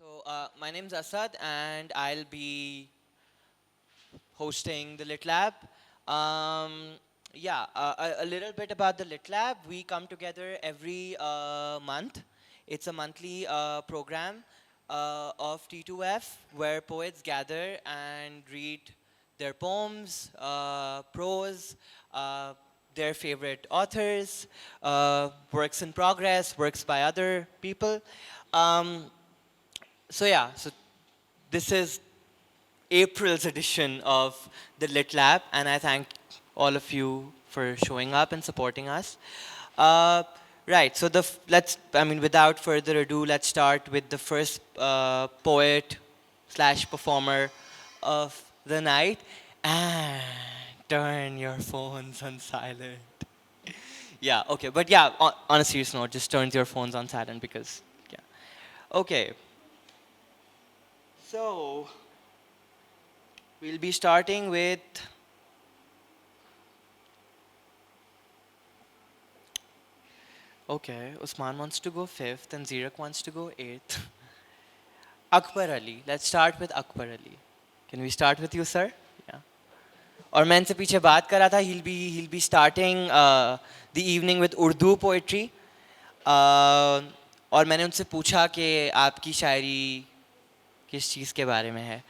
My name's Asad, and I'll be hosting the LitLab. Um, a little bit about the LitLab. We come together every month. It's a monthly program of T2F where poets gather and read their poems, prose, uh, their favorite authors, works in progress, works by other people. Um, so this is April's edition of the Lit Lab, and I thank all of you for showing up and supporting us. Uh, right, so without further ado, let's start with the first poet slash performer of the night. And turn your phones on silent. Yeah, okay, but yeah, on a serious note, just turn your phones on silent because, yeah. Okay, so we'll be starting with. Okay, Usman wants to go fifth and Zirak wants to go eighth. Akbar Ali. Let's start with Akbar Ali. Can we start with you, sir? Yeah. और मैं इनसे पीछे बात कर रहा था. He'll be starting the evening with Urdu poetry. और मैंने उनसे पूछा कि आपकी शायरी किस चीज़ के बारे में है.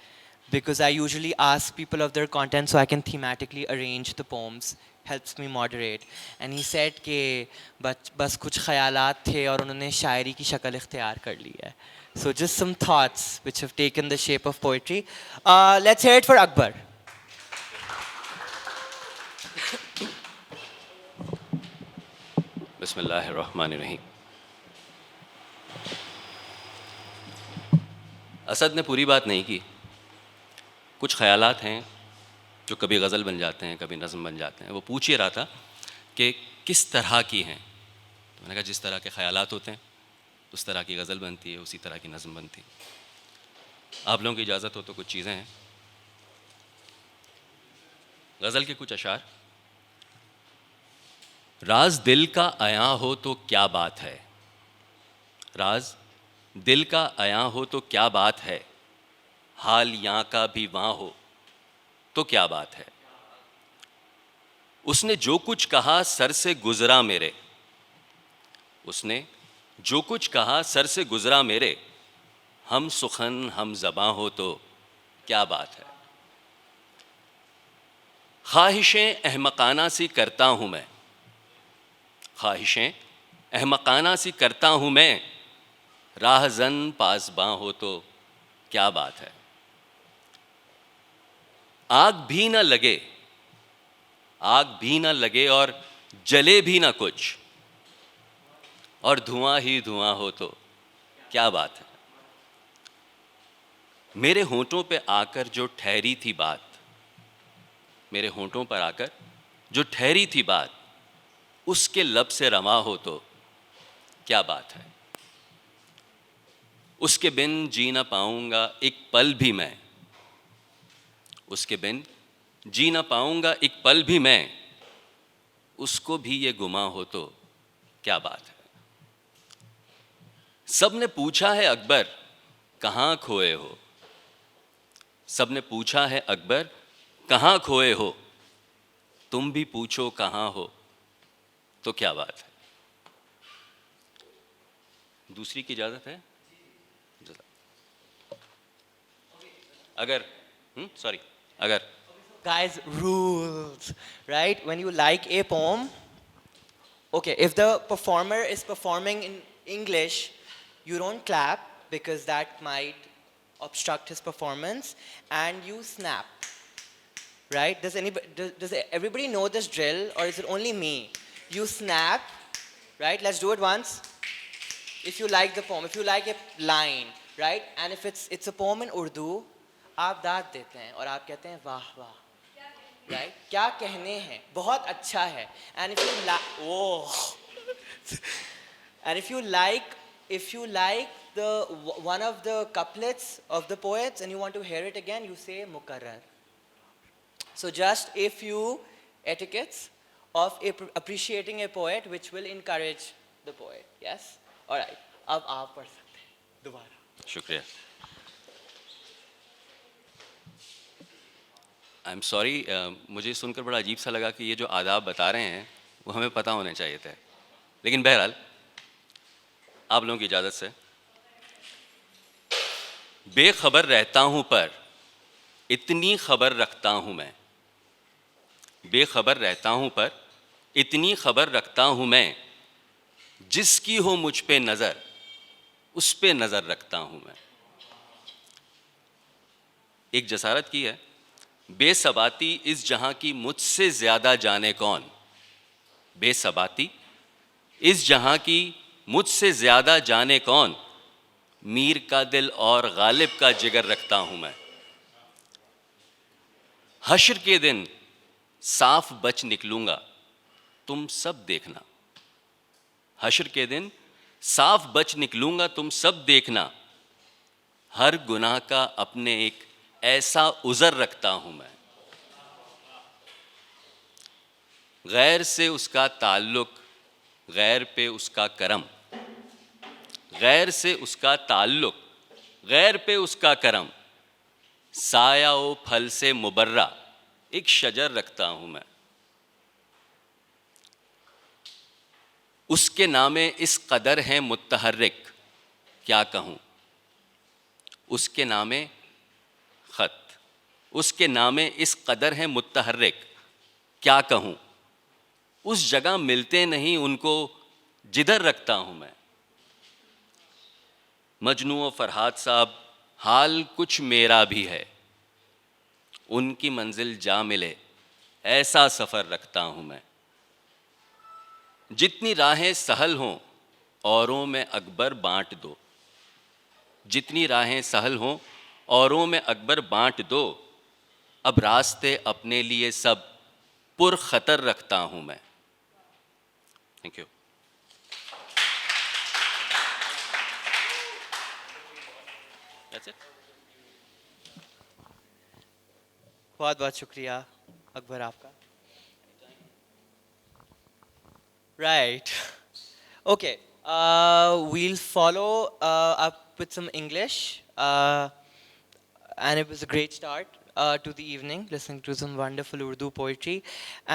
Because I usually ask people of their content so I can thematically arrange the poems. Helps me moderate. And he said कि बस कुछ ख़यालात थे और उन्होंने शायरी की शक्ल इख्तियार कर ली है. So just some thoughts which have taken the shape of poetry. Let's hear it for Akbar. बिस्मिल्लाहिर्रहमानिर्रहीम। असद ने पूरी बात नहीं की। कुछ ख़यालात हैं जो कभी गज़ल बन जाते हैं, कभी नज़म बन जाते हैं। वो पूछ ही रहा था कि किस तरह की हैं। तो मैंने कहा जिस तरह के ख़यालात होते हैं उस तरह की गज़ल बनती है, उसी तरह की नज़म बनती है। आप लोगों की इजाज़त हो तो कुछ चीज़ें हैं। गज़ल के कुछ अशार। राज दिल का आया हो तो क्या बात है, राज दिल का आया हो तो क्या बात है, हाल यहाँ का भी वहाँ हो तो क्या बात है। उसने जो कुछ कहा सर से गुजरा मेरे, उसने जो कुछ कहा सर से गुजरा मेरे, हम सुखन हम ज़बां हो तो क्या बात है। ख्वाहिशें अहमकाना सी करता हूँ मैं, ख्वाहिशें अहमकाना सी करता हूँ मैं, राहज़न पासबां हो तो क्या बात है। आग भी न लगे, आग भी न लगे और जले भी न कुछ, और धुआं ही धुआं हो तो क्या बात है। मेरे होंठों पे आकर जो ठहरी थी बात, मेरे होंठों पर आकर जो ठहरी थी बात, उसके लब से रवा हो तो क्या बात है। उसके बिन जी न पाऊंगा एक पल भी मैं, उसके बिन जी न पाऊंगा एक पल भी मैं, उसको भी ये गुमा हो तो क्या बात है। सब ने पूछा है अकबर कहाँ खोए हो, सब ने पूछा है अकबर कहाँ खोए हो, तुम भी पूछो कहाँ हो तो क्या बात है। दूसरी की इजाज़त है अगर सॉरी अगर Guys, rules, right? When you like a poem, okay, if the performer is performing in English, you don't clap because that might obstruct his performance, and you snap, right? Does everybody know this drill, or is it only me? You snap, right? Let's do it once. If you like the poem, if you like a line, right? And if it's a poem in Urdu, आप दाद देते हैं और आप कहते हैं वाह वाह, right? क्या कहने हैं, बहुत अच्छा है. And if you like, oh, and if you like the one of the couplets of the poets and you want to hear it again, you say mukarrar. So just a few etiquettes of appreciating a poet, which will encourage the poet. Yes. All right. अब आप पढ़ सकते हैं दोबारा. शुक्रिया. I am sorry, मुझे सुनकर बड़ा अजीब सा लगा कि ये जो आदाब बता रहे हैं वो हमें पता होने चाहिए थे. लेकिन बहरहाल, आप लोगों की इजाज़त से, बेखबर रहता हूँ पर इतनी खबर रखता हूँ मैं. बेखबर रहता हूँ पर इतनी खबर रखता हूँ मैं, जिसकी हो मुझ पे नज़र उस पे नज़र रखता हूँ मैं. एक जसारत की है, बेसबाती इस जहां की मुझसे ज्यादा जाने कौन. बेसबाती इस जहां की मुझसे ज्यादा जाने कौन, मीर का दिल और गालिब का जिगर रखता हूं मैं. हश्र के दिन साफ बच निकलूंगा, तुम सब देखना. हश्र के दिन साफ बच निकलूंगा, तुम सब देखना. हर गुनाह का अपने एक ऐसा उज़र रखता हूं मैं. गैर से उसका ताल्लुक, गैर पे उसका करम. गैर से उसका ताल्लुक, गैर पे उसका करम. साया व फल से मुबर्रा एक शजर रखता हूं मैं. उसके नामे इस कदर है मुतहर्रिक, क्या कहूं. उसके नामे खत, उसके नामे इस कदर है मुतहर्रिक, क्या कहूं. उस जगह मिलते नहीं उनको जिधर रखता हूं मैं. मजनू और फरहाद साहब, हाल कुछ मेरा भी है. उनकी मंजिल जा मिले ऐसा सफ़र रखता हूं मैं. जितनी राहें सहल हों औरों में अकबर बांट दो. जितनी राहें सहल हों औरों में अकबर बांट दो. अब रास्ते अपने लिए सब पुरखतर रखता हूं मैं. Thank you. That's it. बहुत बहुत शुक्रिया अकबर आपका. Right. Okay. We'll follow up with some English. And it was a great start to the evening, listening to some wonderful Urdu poetry.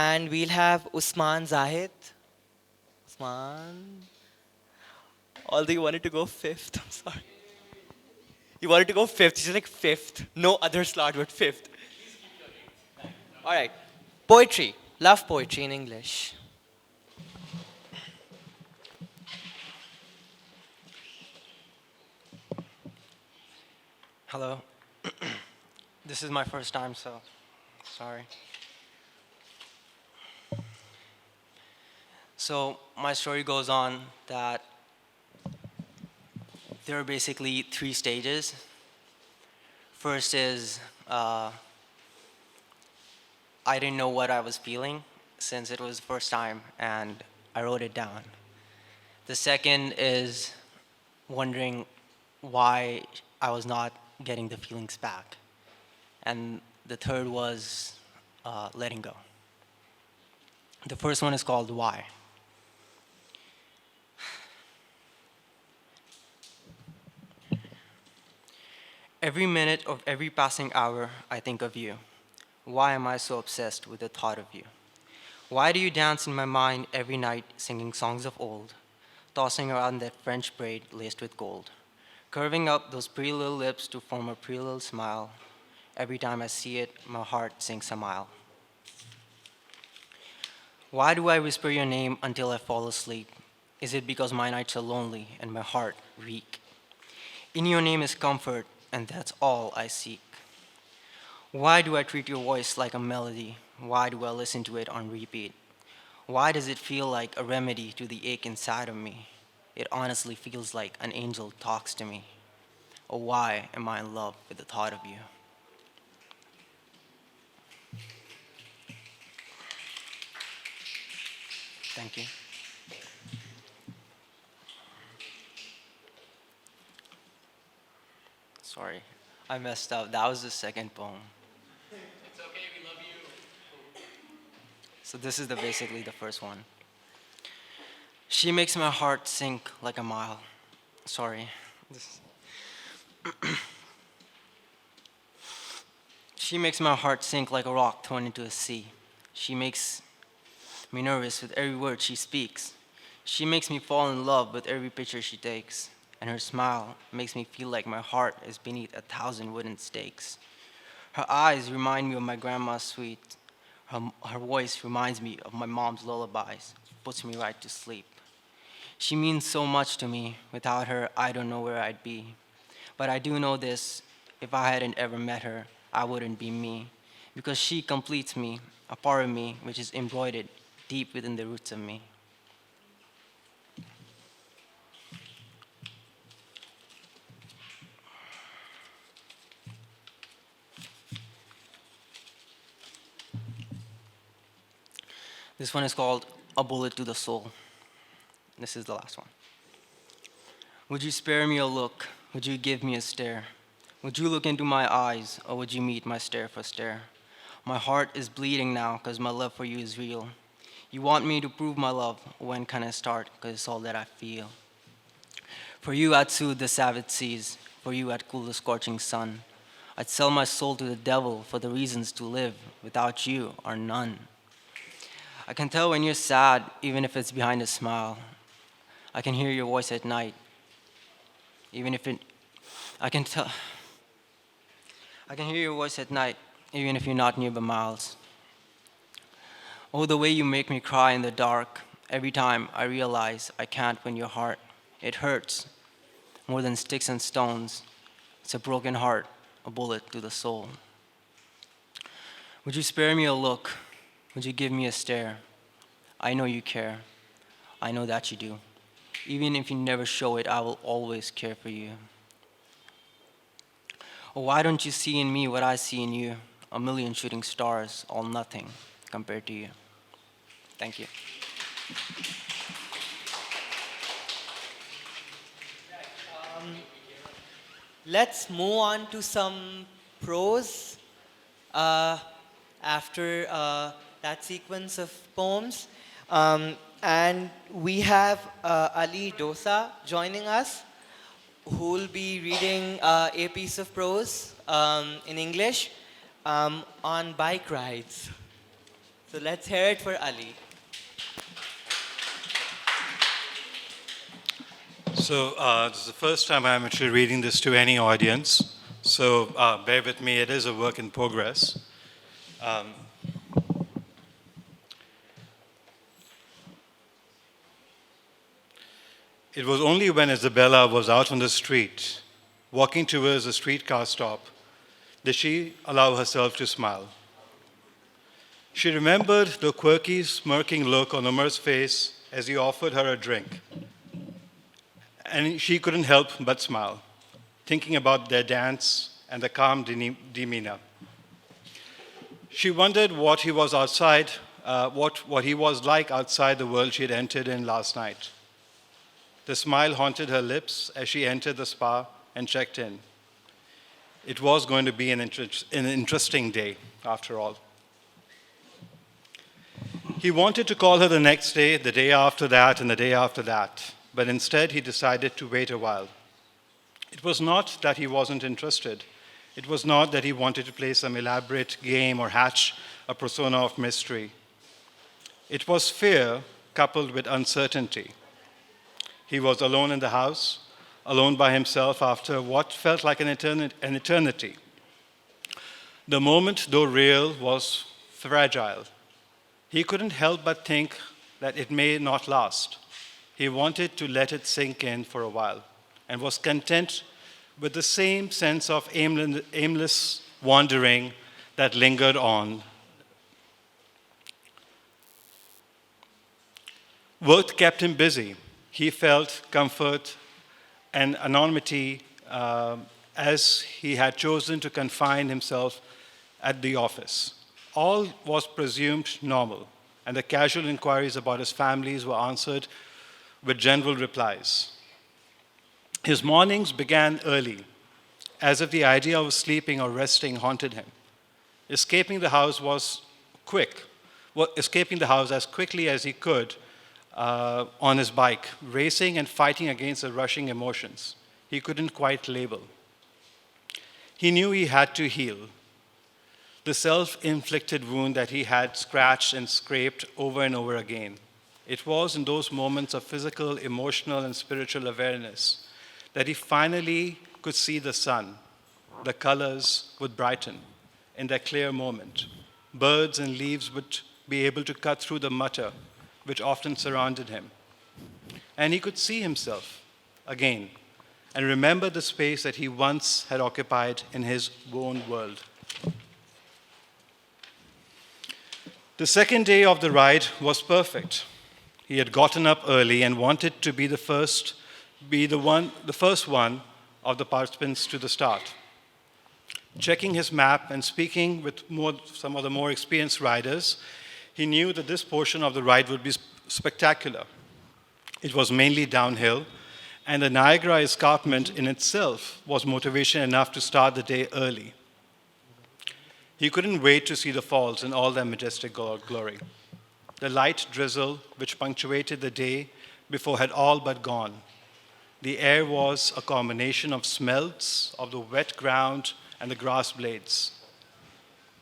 And we'll have Usman Zahid. Usman. Although you wanted to go fifth, I'm sorry. You wanted to go fifth. She's like fifth. No other slot but fifth. All right. Poetry. Love poetry in English. Hello. This is my first time, so sorry. So my story goes on that there are basically three stages. First is I didn't know what I was feeling since it was the first time, and I wrote it down. The second is wondering why I was not getting the feelings back. And the third was letting go. The first one is called Why. Every minute of every passing hour, I think of you. Why am I so obsessed with the thought of you? Why do you dance in my mind every night, singing songs of old, tossing around that French braid laced with gold, curving up those pretty little lips to form a pretty little smile? Every time I see it, my heart sinks a mile. Why do I whisper your name until I fall asleep? Is it because my nights are lonely and my heart weak? In your name is comfort, and that's all I seek. Why do I treat your voice like a melody? Why do I listen to it on repeat? Why does it feel like a remedy to the ache inside of me? It honestly feels like an angel talks to me. Oh, why am I in love with the thought of you? Thank you. Sorry, I messed up. That was the second poem. It's okay, we love you. So this is basically the first one. She makes my heart sink like a mile. Sorry. She makes my heart sink like a rock thrown into a sea. She makes me nervous with every word she speaks. She makes me fall in love with every picture she takes. And her smile makes me feel like my heart is beneath 1,000 wooden stakes. Her eyes remind me of my grandma's sweet. Her voice reminds me of my mom's lullabies, puts me right to sleep. She means so much to me. Without her, I don't know where I'd be. But I do know this, if I hadn't ever met her, I wouldn't be me. Because she completes me, a part of me which is embroidered deep within the roots of me. This one is called A Bullet to the Soul. This is the last one. Would you spare me a look? Would you give me a stare? Would you look into my eyes, or would you meet my stare for stare? My heart is bleeding now, cause my love for you is real. You want me to prove my love, when can I start, cause it's all that I feel. For you I'd soothe the savage seas, for you I'd cool the scorching sun. I'd sell my soul to the devil for the reasons to live, without you are none. I can tell when you're sad, even if it's behind a smile. I can hear your voice at night, even if it, I can tell, I can hear your voice at night, even if you're not near by miles. Oh, the way you make me cry in the dark, every time I realize I can't win your heart. It hurts more than sticks and stones. It's a broken heart, a bullet to the soul. Would you spare me a look? Would you give me a stare? I know you care. I know that you do. Even if you never show it, I will always care for you. Oh, why don't you see in me what I see in you? A million shooting stars, all nothing compared to you. Thank you. Let's move on to some prose uh, after that sequence of poems. And we have Ali Dosa joining us, who will be reading a piece of prose in English on bike rides. So let's hear it for Ali. So this is the first time I'm actually reading this to any audience. So bear with me, it is a work in progress. It was only when Isabella was out on the street, walking towards a streetcar stop, did she allow herself to smile. She remembered the quirky, smirking look on Omar's face as he offered her a drink. And she couldn't help but smile, thinking about their dance and the calm demeanor. She wondered what he was outside, what he was like outside the world she had entered in last night. The smile haunted her lips as she entered the spa and checked in. It was going to be an interesting day, after all. He wanted to call her the next day, the day after that, and the day after that, but instead he decided to wait a while. It was not that he wasn't interested. It was not that he wanted to play some elaborate game or hatch a persona of mystery. It was fear coupled with uncertainty. He was alone in the house, alone by himself after what felt like an eternity. The moment, though real, was fragile. He couldn't help but think that it may not last. He wanted to let it sink in for a while and was content with the same sense of aimless wandering that lingered on. Work kept him busy. He felt comfort and anonymity as he had chosen to confine himself at the office. All was presumed normal, and the casual inquiries about his families were answered with general replies. His mornings began early, as if the idea of sleeping or resting haunted him. Escaping the house as quickly as he could on his bike, racing and fighting against the rushing emotions he couldn't quite label. He knew he had to heal the self-inflicted wound that he had scratched and scraped over and over again. It was in those moments of physical, emotional, and spiritual awareness that he finally could see the sun. The colors would brighten in that clear moment. Birds and leaves would be able to cut through the mutter which often surrounded him. And he could see himself again and remember the space that he once had occupied in his own world. The second day of the ride was perfect. He had gotten up early and wanted to be the first one of the participants to the start. Checking his map and speaking with some of the more experienced riders, he knew that this portion of the ride would be spectacular. It was mainly downhill, and the Niagara escarpment in itself was motivation enough to start the day early. He couldn't wait to see the falls in all their majestic glory. The light drizzle which punctuated the day before had all but gone. The air was a combination of smells of the wet ground and the grass blades.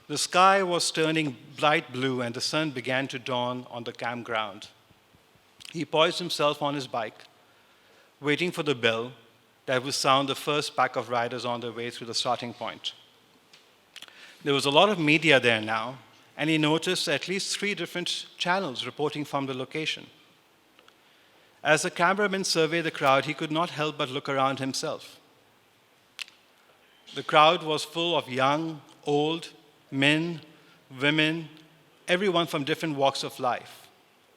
The sky was turning bright blue and the sun began to dawn on the campground. He poised himself on his bike, waiting for the bell that would sound the first pack of riders on their way through the starting point. There was a lot of media there now, and he noticed at least 3 different channels reporting from the location. As the cameraman surveyed the crowd, he could not help but look around himself. The crowd was full of young, old, men, women, everyone from different walks of life,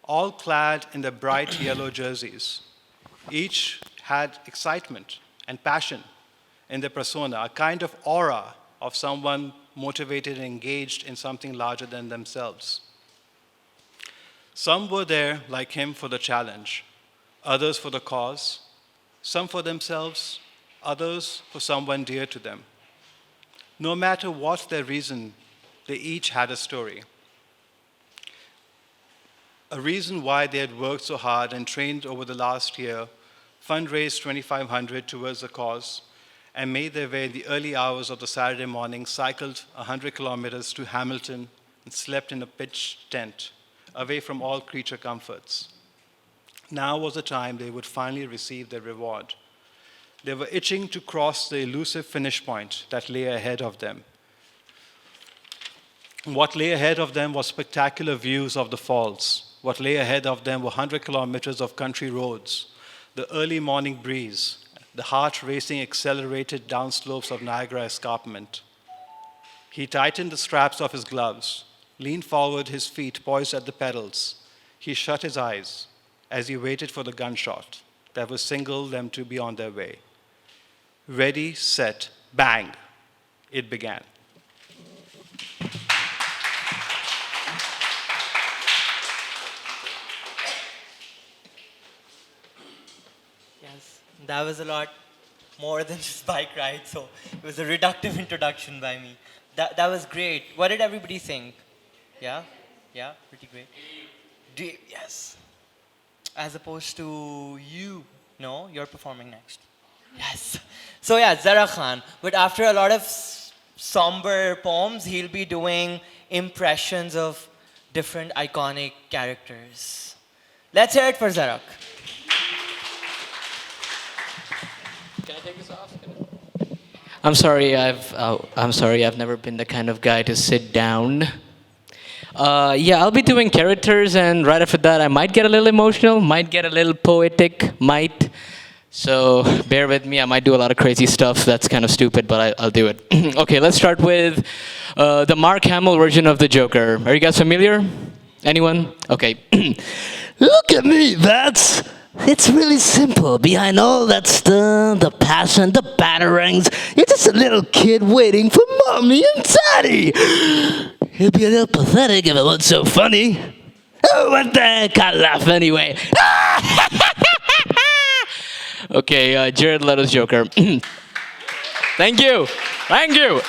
all clad in their bright yellow jerseys. Each had excitement and passion in their persona, a kind of aura of someone motivated and engaged in something larger than themselves. Some were there, like him, for the challenge, others for the cause, some for themselves, others for someone dear to them. No matter what their reason, they each had a story. A reason why they had worked so hard and trained over the last year, fundraised $2,500 towards the cause, and made their way in the early hours of the Saturday morning, cycled 100 kilometers to Hamilton, and slept in a pitched tent, away from all creature comforts. Now was the time they would finally receive their reward. They were itching to cross the elusive finish point that lay ahead of them. What lay ahead of them was spectacular views of the falls. What lay ahead of them were 100 kilometers of country roads, the early morning breeze, the heart-racing, accelerated downslopes of Niagara escarpment. He tightened the straps of his gloves, leaned forward, his feet poised at the pedals. He shut his eyes as he waited for the gunshot that would signal them to be on their way. Ready, set, bang. It began. Yes, that was a lot more than just bike ride, so it was a reductive introduction by me. That was great. What did everybody think? Yeah? Yeah? Pretty great. Deep, yes. As opposed to you. No, you're performing next. Yes. So yeah, Zara Khan. But after a lot of somber poems, he'll be doing impressions of different iconic characters. Let's hear it for Zarak. Can I take this off? I'm sorry, I've never been the kind of guy to sit down. Yeah, I'll be doing characters, and right after that, I might get a little emotional, might get a little poetic, might. So bear with me. I might do a lot of crazy stuff. That's kind of stupid, but I'll do it. Okay, let's start with the Mark Hamill version of the Joker. Are you guys familiar? Anyone? Okay. Look at me, Bats. It's really simple. Behind all that stuff, the passion, the batterings, you're just a little kid waiting for mommy and daddy. It'd be a little pathetic if it wasn't so funny. Oh, what the heck? I laugh anyway. Okay, Jared Leto's Joker. Thank you. Thank you.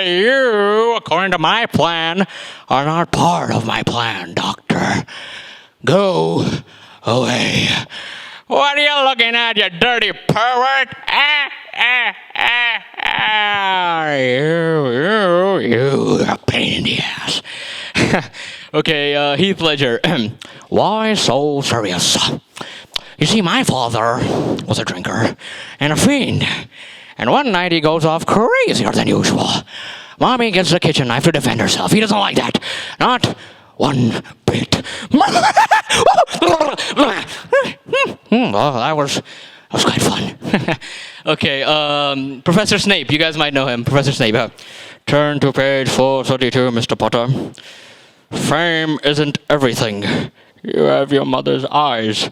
You, according to my plan, are not part of my plan, Doctor. Go away. What are you looking at, you dirty pervert? You, a pain in the ass. Okay, Heath Ledger. Why so serious? You see, my father was a drinker and a fiend. And one night he goes off crazier than usual. Mommy gets the kitchen knife to defend herself. He doesn't like that. Not one bit. Well, that was quite fun. Okay, Professor Snape. You guys might know him. Professor Snape. Turn to page 432, Mr. Potter. Fame isn't everything. You have your mother's eyes.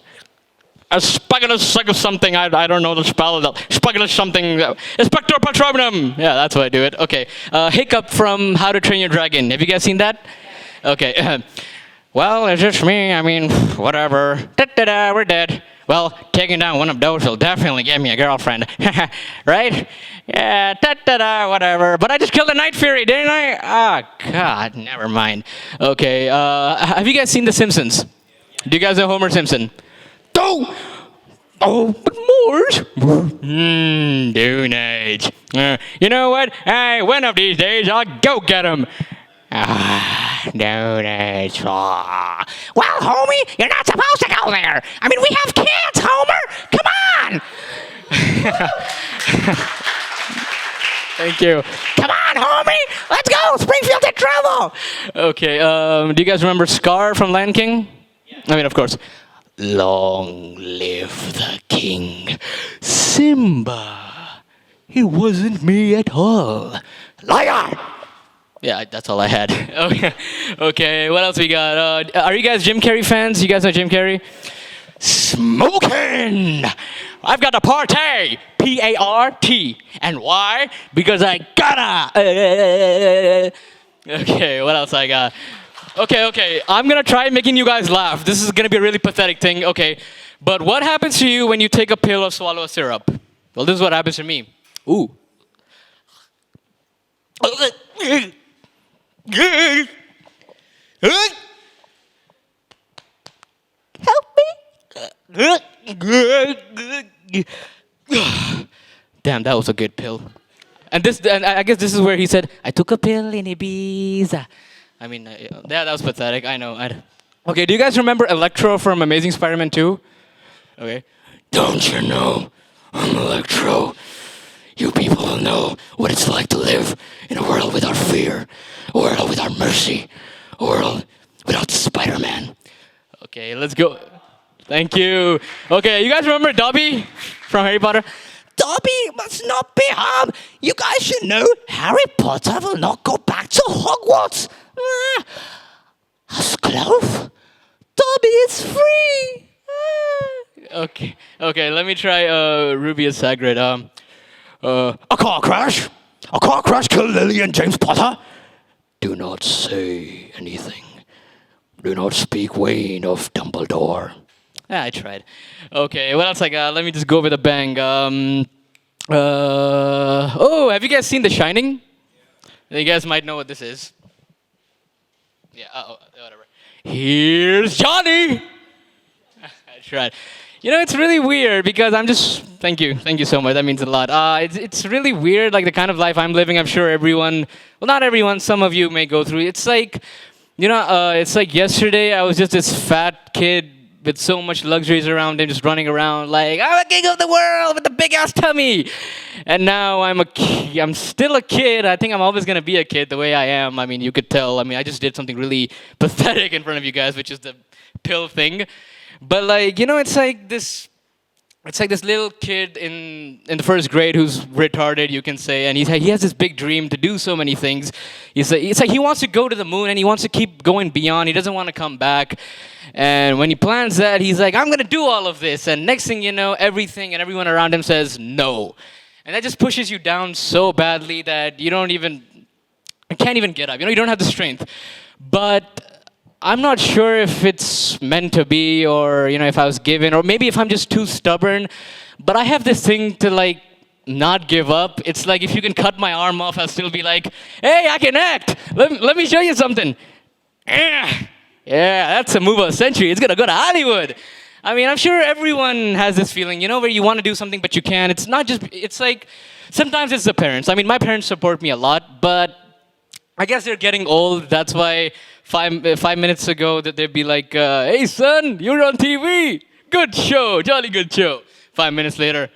Asparagus something, I don't know the spell. Asparagus something. Inspector Patronum. Yeah, that's why I do it. Okay. Hiccup from How to Train Your Dragon. Have you guys seen that? Okay. Well, it's just me. I mean, whatever. Da-da-da, we're dead. Well, taking down one of those will definitely get me a girlfriend. Right? Yeah, da-da-da, whatever. But I just killed a Night Fury, didn't I? Oh, God, never mind. Okay, have you guys seen The Simpsons? Do you guys know Homer Simpson? Oh, but Morse. Dune Age. You know what? One of these days I'll go get him. Dune Age. Well, homie, you're not supposed to go there. I mean, we have kids, Homer. Come on. Thank you. Come on, homie. Let's go. Springfield's in trouble. Okay, do you guys remember Scar from Lion King? Yeah. I mean, of course. Long live the king. Simba. It wasn't me at all. Liar! Yeah, that's all I had. Okay, okay, what else we got? Are you guys Jim Carrey fans? You guys know Jim Carrey? Smoking! I've got a party! P-A-R-T. And why? Because I gotta! Okay, what else I got? Okay, I'm gonna try making you guys laugh. This is gonna be a really pathetic thing, okay. But what happens to you when you take a pill or swallow a syrup? Well, this is what happens to me. Ooh. Help me. Damn, that was a good pill. And I guess this is where he said, I took a pill in Ibiza. I mean, yeah, that was pathetic. I know. Okay, do you guys remember Electro from Amazing Spider-Man 2? Okay. Don't you know I'm Electro? You people will know what it's like to live in a world without fear, a world without mercy, a world without Spider-Man. Okay, let's go. Thank you. Okay, you guys remember Dobby from Harry Potter? Dobby must not be harmed. You guys should know Harry Potter will not go back to Hogwarts. Huskloaf, Dobby is free. Okay, let me try Rubius Hagrid. A car crash killed Lily and James Potter. Do not say anything. Do not speak Wayne of Dumbledore. I tried. Okay, what else I got? Let me just go with a bang. Have you guys seen The Shining? You guys might know what this is. Yeah, whatever. Here's Johnny! I tried. You know, it's really weird because thank you so much, that means a lot. It's really weird, like the kind of life I'm living, I'm sure everyone, well not everyone, some of you may go through. It's like, it's like yesterday I was just this fat kid with so much luxuries around him, just running around like, I'm a king of the world with a big ass tummy. And now I'm still a kid. I think I'm always going to be a kid the way I am. I mean, you could tell. I mean, I just did something really pathetic in front of you guys, which is the pill thing. But like, it's like this little kid in the first grade who's retarded, you can say, and he has this big dream to do so many things. It's like he wants to go to the moon and he wants to keep going beyond. He doesn't want to come back. And when he plans that, he's like, I'm going to do all of this. And next thing you know, everything and everyone around him says no. And that just pushes you down so badly that you can't even get up. You don't have the strength. But I'm not sure if it's meant to be, or if I was given, or maybe if I'm just too stubborn. But I have this thing to like not give up. It's like if you can cut my arm off, I'll still be like, hey, I can act. Let me show you something. Yeah, that's a move of the century. It's gonna go to Hollywood. I mean, I'm sure everyone has this feeling, you know, where you want to do something but you can't. It's not just, it's like, sometimes it's the parents. I mean, my parents support me a lot, but I guess they're getting old. That's why 5 minutes ago that they'd be like, hey son, you're on TV. Good show, jolly good show. 5 minutes later,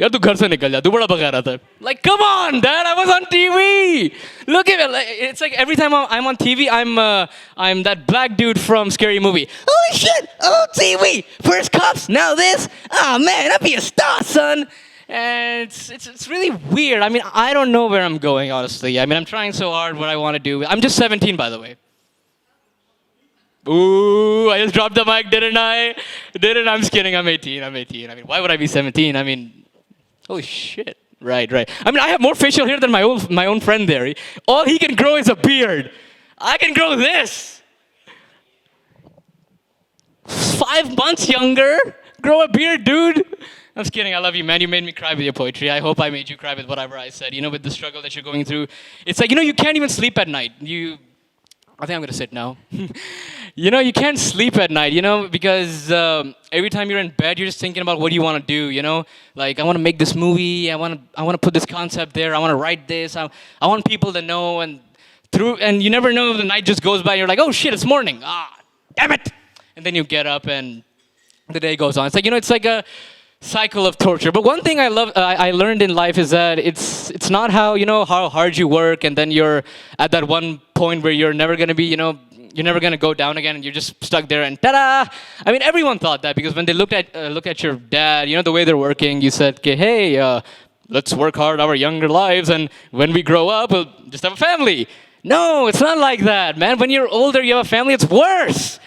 यार तू घर से निकल जा, तू बड़ा बगा रहा था. Like, come on, Dad, I was on TV. Look at it. Like, it's like every time I'm on TV, I'm that black dude from Scary Movie. Holy shit! Oh, TV. First cops, now this. Oh man, I'll be a star, son. And it's really weird. I mean, I don't know where I'm going, honestly. I mean, I'm trying so hard what I want to do. I'm just 17, by the way. Ooh, I just dropped the mic, didn't I? I'm just kidding. I'm 18. I mean, why would I be 17? I mean, holy shit. Right. I mean, I have more facial hair than my own friend there. All he can grow is a beard. I can grow this. 5 months younger. Grow a beard, dude. I'm just kidding. I love you, man. You made me cry with your poetry. I hope I made you cry with whatever I said. You know, with the struggle that you're going through. It's like, you know, you can't even sleep at night. I think I'm going to sit now. You know, you can't sleep at night, you know, because every time you're in bed, you're just thinking about what you want to do, you know? Like, I want to make this movie. I want to put this concept there. I want to write this. I want people to know. And you never know if the night just goes by and you're like, oh, shit, it's morning. Ah, damn it. And then you get up and the day goes on. It's like, you know, it's like a cycle of torture. But one thing I learned in life is that it's not how, you know, how hard you work and then you're at that one point where you're never going to be, you know, you're never going to go down again and you're just stuck there and ta-da! I mean, everyone thought that because when they look at your dad, you know, the way they're working, you said, okay, hey, let's work hard our younger lives and when we grow up, we'll just have a family. No, it's not like that, man. When you're older, you have a family, it's worse.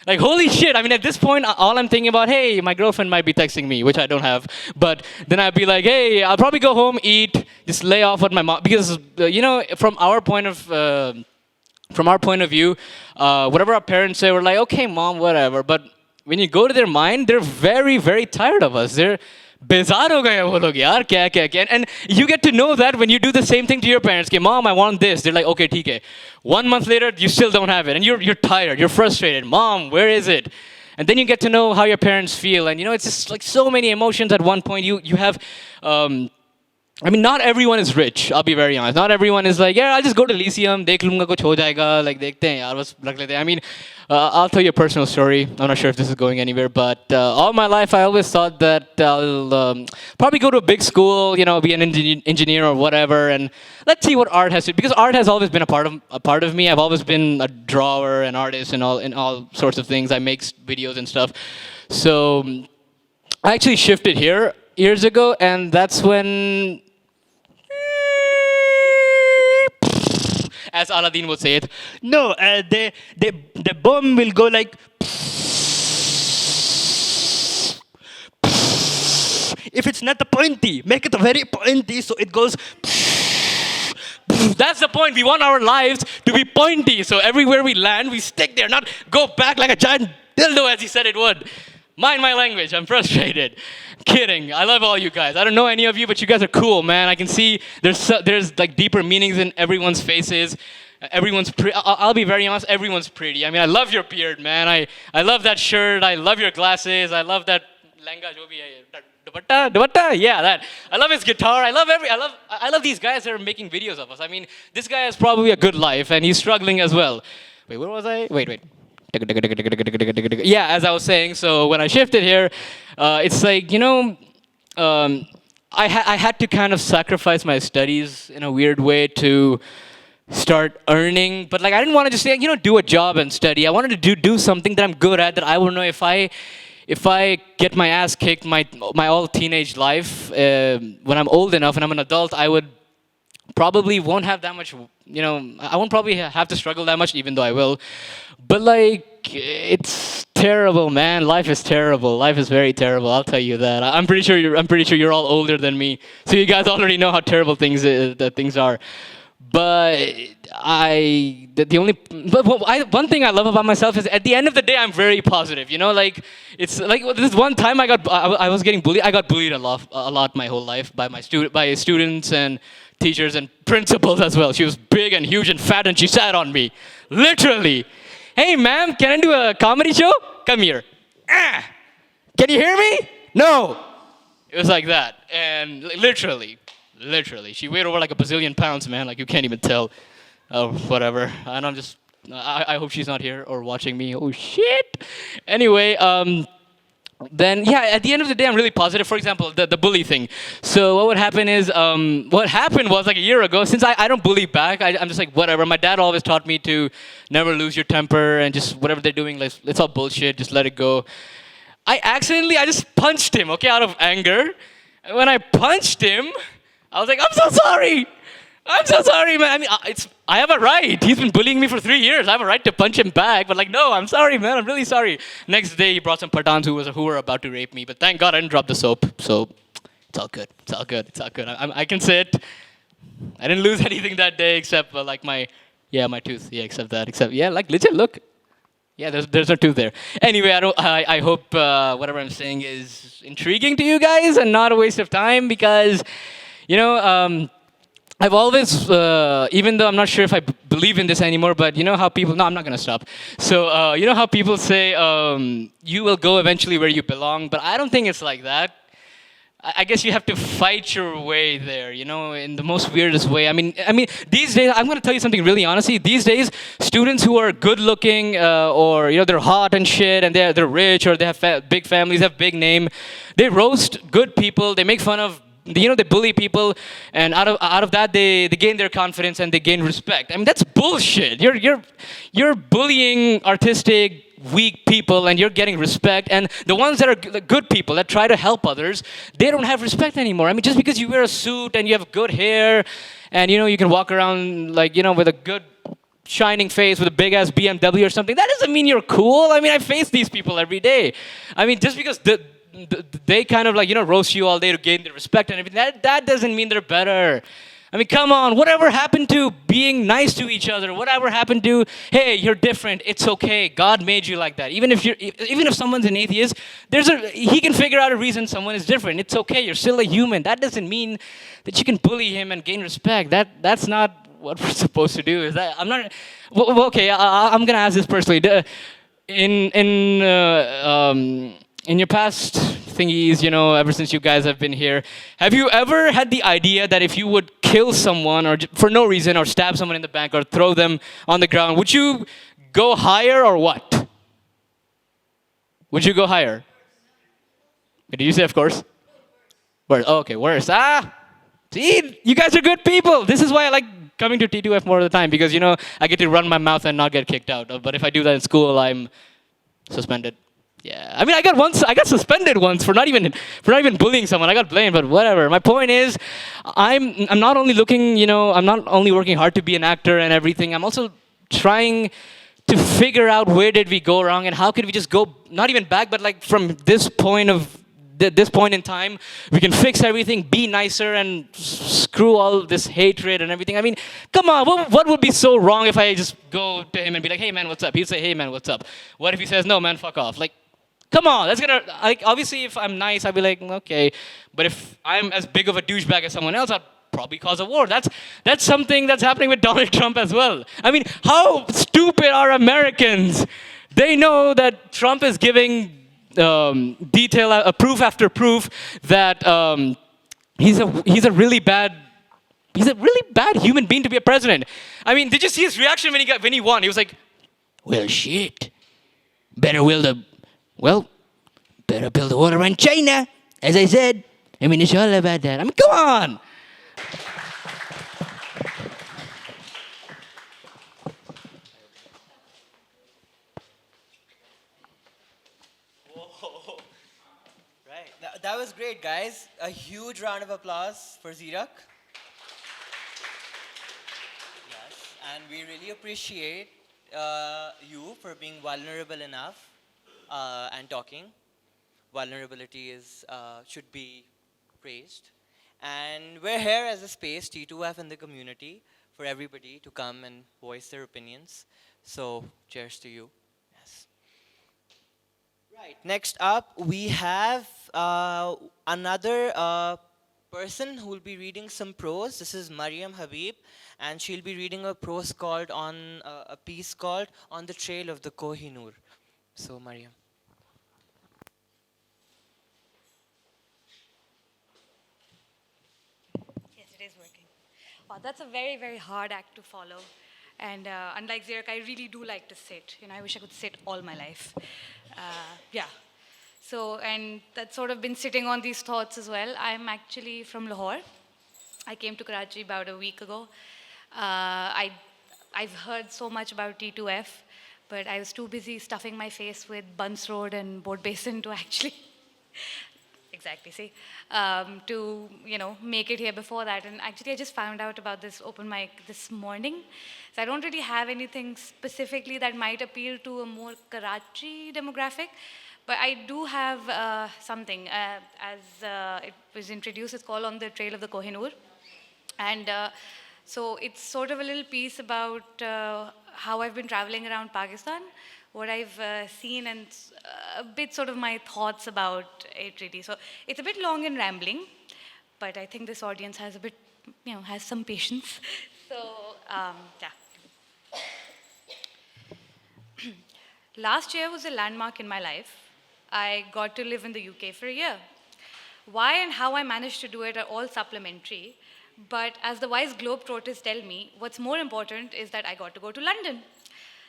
Like, holy shit. I mean, at this point, all I'm thinking about, hey, my girlfriend might be texting me, which I don't have. But then I'd be like, hey, I'll probably go home, eat, just lay off with my mom. Because, you know, from our point of view, whatever our parents say, we're like, okay, mom, whatever. But when you go to their mind, they're very, very tired of us. They're बेजार हो गए वो लोग यार क्या and you get to know that when you do the same thing to your parents okay mom I want this they're like okay ठीक है 1 month later you still don't have it and you're tired you're frustrated mom where is it and then you get to know how your parents feel and you know it's just like so many emotions at one point you have I mean, not everyone is rich. I'll be very honest. Not everyone is like, yeah, I'll just go to Lyceum, dekh lunga, kuch ho jayega. Like, dekhte hain, yaar, bas rakh lete hain. I mean, I'll tell you a personal story. I'm not sure if this is going anywhere, but all my life I always thought that I'll probably go to a big school, you know, be an engineer or whatever, and let's see what art has to. Because art has always been a part of me. I've always been a drawer, an artist, and all sorts of things. I make videos and stuff. So I actually shifted here years ago, and that's when. As Aladdin would say it. No, the bomb will go like. If it's not a pointy, make it a very pointy so it goes. That's the point. We want our lives to be pointy. So everywhere we land, we stick there, not go back like a giant dildo as he said it would. Mind my language. I'm frustrated. Kidding. I love all you guys. I don't know any of you, but you guys are cool, man. I can see there's like deeper meanings in everyone's faces. Everyone's pretty. I'll be very honest. Everyone's pretty. I mean, I love your beard, man. I love that shirt. I love your glasses. I love that lenga jo bhi hai. Dupatta. Yeah, that. I love his guitar. I love these guys that are making videos of us. I mean, this guy has probably a good life and he's struggling as well. Wait, where was I? Wait. Yeah, as I was saying, so when I shifted here, it's like, you know, I had to kind of sacrifice my studies in a weird way to start earning. But like, I didn't want to just say, you know, do a job and study. I wanted to do something that I'm good at, that I will know if I get my ass kicked my all teenage life, when I'm old enough and I'm an adult, I would probably won't have that much, you know, I won't probably have to struggle that much, even though I will. But like, it's terrible, man. Life is terrible. Life is very terrible. I'll tell you that. I'm pretty sure you're all older than me, so you guys already know how terrible things are. But one thing I love about myself is at the end of the day I'm very positive. You know, like it's like this one time I was getting bullied. I got bullied a lot my whole life by students and teachers and principals as well. She was big and huge and fat and she sat on me, literally. Hey, ma'am, can I do a comedy show? Come here. Can you hear me? No. It was like that. And literally. She weighed over like a bazillion pounds, man. Like you can't even tell. Oh, whatever. And I'm just, I hope she's not here or watching me. Oh, shit. Anyway, then yeah, at the end of the day, I'm really positive. For example, the bully thing. So what would happen is, what happened was like a year ago, since I don't bully back, I'm just like, whatever. My dad always taught me to never lose your temper and just whatever they're doing, like, it's all bullshit, just let it go. I just punched him, okay, out of anger. And when I punched him, I was like, I'm so sorry. I'm so sorry, man. I mean, I have a right. He's been bullying me for 3 years. I have a right to punch him back. But like, no, I'm sorry, man. I'm really sorry. Next day, he brought some Pathans who were about to rape me. But thank God I didn't drop the soap. So it's all good. It's all good. It's all good. I can sit. I didn't lose anything that day except like my tooth. Yeah, except that. Except yeah, like legit. Look. Yeah, there's no tooth there. Anyway, I hope whatever I'm saying is intriguing to you guys and not a waste of time because, you know. I've always, even though I'm not sure if I believe in this anymore, but you know how people, no, I'm not going to stop. So, you know how people say, you will go eventually where you belong, but I don't think it's like that. I guess you have to fight your way there, you know, in the most weirdest way. I mean, these days, I'm going to tell you something really honestly. These days, students who are good looking, or, you know, they're hot and shit, and they're rich, or they have big families, have big name, they roast good people, they make fun of, you know, they bully people, and out of that they gain their confidence and they gain respect. I mean, that's bullshit. You're bullying artistic, weak people, and you're getting respect. And the ones that are good people that try to help others, they don't have respect anymore. I mean, just because you wear a suit and you have good hair, and you know you can walk around like, you know, with a good shining face with a big ass BMW or something, that doesn't mean you're cool. I mean, I face these people every day. I mean, just because they kind of like, you know, roast you all day to gain their respect and everything, that doesn't mean they're better. I mean, come on, whatever happened to being nice to each other? Whatever happened to, hey, you're different, it's okay, God made you like that. Even if someone's an atheist, he can figure out a reason someone is different. It's okay, you're still a human. That doesn't mean that you can bully him and gain respect. That's not what we're supposed to do. Is that, I'm not, well, okay, I'm gonna ask this personally. In your past thingies, you know, ever since you guys have been here, have you ever had the idea that if you would kill someone or for no reason or stab someone in the back or throw them on the ground, would you go higher or what? Would you go higher? Did you say of course? Worse. Oh, okay, worse. See, you guys are good people. This is why I like coming to T2F more of the time because, you know, I get to run my mouth and not get kicked out. But if I do that in school, I'm suspended. Yeah, I mean, I got suspended once for not even bullying someone. I got blamed, but whatever. My point is, I'm not only looking, you know, I'm not only working hard to be an actor and everything. I'm also trying to figure out where did we go wrong and how could we just go not even back, but like from this point in time, we can fix everything, be nicer, and screw all this hatred and everything. I mean, come on, what would be so wrong if I just go to him and be like, hey man, what's up? He'd say, hey man, what's up? What if he says, no man, fuck off? Like, come on, that's gonna, like, obviously if I'm nice, I'd be like, okay. But if I'm as big of a douchebag as someone else, I'd probably cause a war. That's something that's happening with Donald Trump as well. I mean, how stupid are Americans? They know that Trump is giving proof after proof that he's a really bad human being to be a president. I mean, did you see his reaction when he won? He was like, well, shit. Better build a wall around China, as I said. I mean, it's all about that. I mean, come on. Right. That was great, guys. A huge round of applause for Zirak. Yes, and we really appreciate you for being vulnerable enough and talking. Vulnerability should be praised. And we're here as a space, T2F in the community, for everybody to come and voice their opinions. So, cheers to you. Yes. Right. Next up, we have another person who will be reading some prose. This is Mariam Habib, and she'll be reading a prose called a piece called "On the Trail of the Kohinoor." So, Mariam. Wow, that's a very, very hard act to follow. And unlike Zirk, I really do like to sit. You know, I wish I could sit all my life. Yeah. So, and that's sort of been sitting on these thoughts as well. I'm actually from Lahore. I came to Karachi about a week ago. I've heard so much about T2F, but I was too busy stuffing my face with Buns Road and Boat Basin to actually exactly, see, to, make it here before that. And actually, I just found out about this open mic this morning. So I don't really have anything specifically that might appeal to a more Karachi demographic, but I do have something. As it was introduced, it's called On the Trail of the Kohinoor. And so it's sort of a little piece about how I've been traveling around Pakistan, what I've seen, and a bit sort of my thoughts about it really. So it's a bit long and rambling, but I think this audience has a bit, has some patience. So, yeah. Last year was a landmark in my life. I got to live in the UK for a year. Why and how I managed to do it are all supplementary, but as the wise globetrotters tell me, what's more important is that I got to go to London.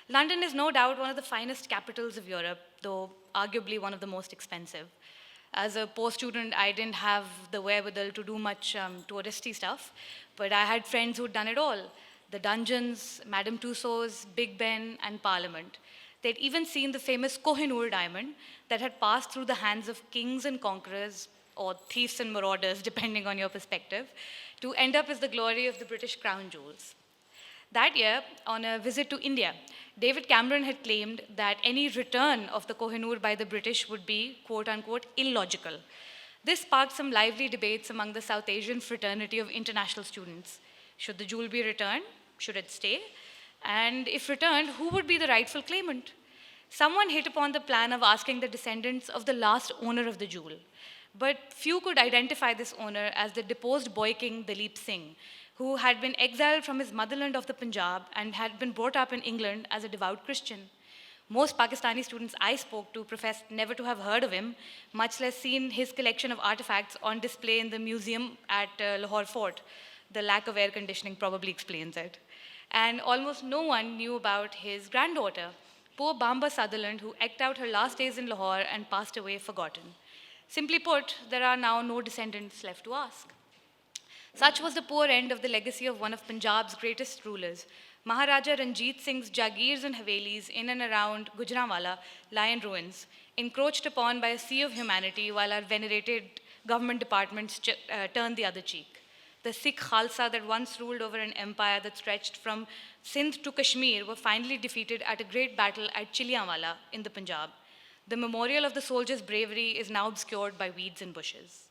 London is no doubt one of the finest capitals of Europe, though arguably one of the most expensive. As a post-student, I didn't have the wherewithal to do much touristy stuff, but I had friends who'd done it all. The dungeons, Madame Tussauds, Big Ben, and Parliament. They'd even seen the famous Kohinoor diamond that had passed through the hands of kings and conquerors, or thieves and marauders, depending on your perspective, to end up as the glory of the British crown jewels. That year, on a visit to India, David Cameron had claimed that any return of the Kohinoor by the British would be, quote unquote, illogical. This sparked some lively debates among the South Asian fraternity of international students. Should the jewel be returned? Should it stay? And if returned, who would be the rightful claimant? Someone hit upon the plan of asking the descendants of the last owner of the jewel. But few could identify this owner as the deposed boy king Dalip Singh, who had been exiled from his motherland of the Punjab and had been brought up in England as a devout Christian. Most Pakistani students I spoke to professed never to have heard of him, much less seen his collection of artifacts on display in the museum at Lahore Fort. The lack of air conditioning probably explains it. And almost no one knew about his granddaughter, poor Bamba Sutherland, who eked out her last days in Lahore and passed away forgotten. Simply put, there are now no descendants left to ask. Such was the poor end of the legacy of one of Punjab's greatest rulers. Maharaja Ranjit Singh's Jagirs and Havelis in and around Gujranwala lie in ruins, encroached upon by a sea of humanity while our venerated government departments turn the other cheek. The Sikh Khalsa that once ruled over an empire that stretched from Sindh to Kashmir were finally defeated at a great battle at Chilianwala in the Punjab. The memorial of the soldiers' bravery is now obscured by weeds and bushes.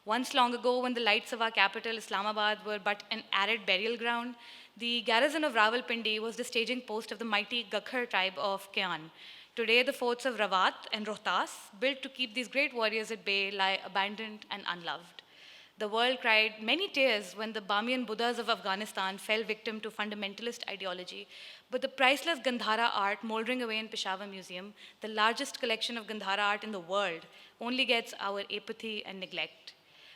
Once long ago, when the lights of our capital, Islamabad, were but an arid burial ground, the garrison of Rawalpindi was the staging post of the mighty Gakhar tribe of Kayan. Today, the forts of Rawat and Rohtas, built to keep these great warriors at bay, lie abandoned and unloved. The world cried many tears when the Bamiyan Buddhas of Afghanistan fell victim to fundamentalist ideology, but the priceless Gandhara art moldering away in Peshawar Museum, the largest collection of Gandhara art in the world, only gets our apathy and neglect.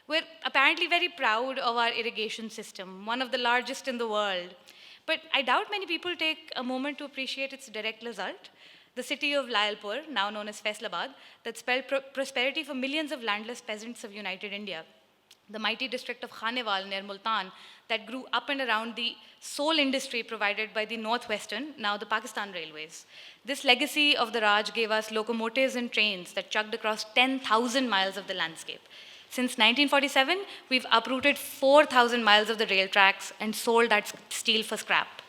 We're apparently very proud of our irrigation system, one of the largest in the world, but I doubt many people take a moment to appreciate its direct result. The city of Lalpur, now known as Faisalabad, that spelled prosperity for millions of landless peasants of United India. The mighty district of Khanewal near Multan that grew up and around the sole industry provided by the Northwestern, now the Pakistan Railways. This legacy of the Raj gave us locomotives and trains that chugged across 10,000 miles of the landscape. Since 1947, we've uprooted 4,000 miles of the rail tracks and sold that steel for scrap.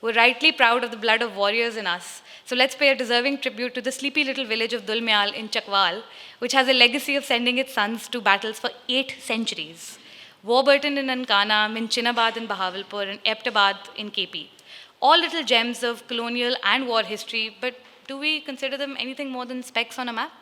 We're rightly proud of the blood of warriors in us. So let's pay a deserving tribute to the sleepy little village of Dulmyal in Chakwal, which has a legacy of sending its sons to battles for 8 centuries. Warburton in Nankana, Minchinabad in Bahawalpur, and Eptabad in KP. All little gems of colonial and war history, but do we consider them anything more than specks on a map?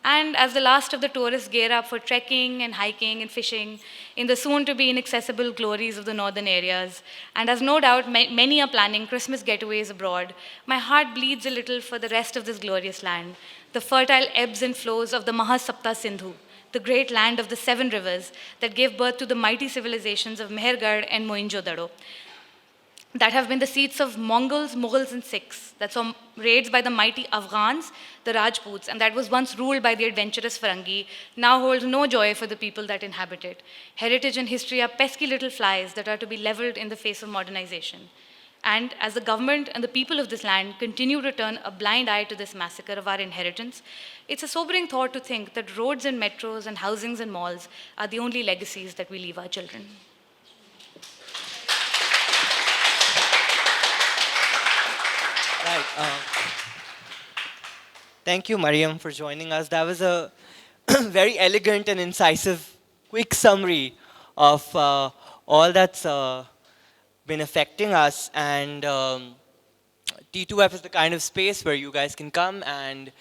And as the last of the tourists gear up for trekking and hiking and fishing in the soon-to-be inaccessible glories of the northern areas, and as no doubt many are planning Christmas getaways abroad, my heart bleeds a little for the rest of this glorious land, the fertile ebbs and flows of the Mahasapta Sindhu, the great land of the 7 rivers that gave birth to the mighty civilizations of Mehergarh and Mohenjo-daro, that have been the seats of Mongols, Mughals, and Sikhs, that saw raids by the mighty Afghans, the Rajputs, and that was once ruled by the adventurous Farangi, now holds no joy for the people that inhabit it. Heritage and history are pesky little flies that are to be leveled in the face of modernization. And as the government and the people of this land continue to turn a blind eye to this massacre of our inheritance, it's a sobering thought to think that roads and metros and housings and malls are the only legacies that we leave our children. Right. Thank you, Mariam, for joining us. That was a very elegant and incisive, quick summary of all that's been affecting us. And T2F is the kind of space where you guys can come and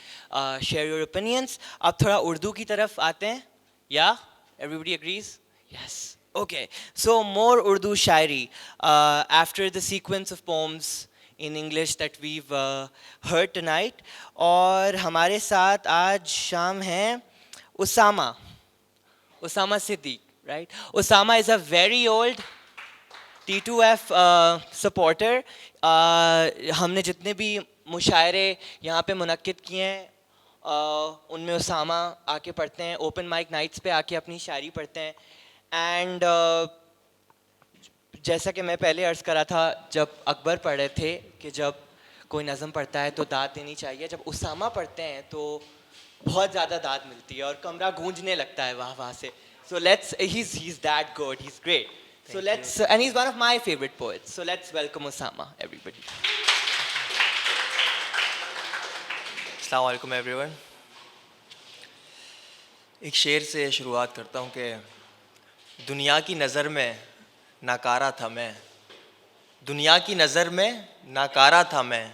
share your opinions. अब थोड़ा उर्दू की तरफ आते हैं. Yeah? Everybody agrees? Yes. Okay. So more Urdu shairi after the sequence of poems in English that we've heard tonight. और हमारे साथ आज शाम हैं Usama Siddiq, right? Usama is a very old T2F supporter. हमने जितने भी मुशायरे यहाँ पे मुनक्किद किए हैं उनमें उसामा आके पढ़ते हैं, ओपन माइक नाइट्स पे आके अपनी शायरी पढ़ते हैं. एंड जैसा कि मैं पहले अर्ज़ करा था जब अकबर पढ़ रहे थे कि जब कोई नज़म पढ़ता है तो दाद देनी चाहिए, जब उसामा पढ़ते हैं तो बहुत ज़्यादा दाद मिलती है और कमरा गूंजने लगता है वहाँ से. So let's, he's that good, he's great. So let's, and he's one of my favorite poets. So let's welcome Usama, everybody. अस्सलाम वालेकुम एवरीवन. एक शेर से शुरुआत करता हूँ कि दुनिया की नज़र में नाकारा था मैं, दुनिया की नज़र में नाकारा था मैं,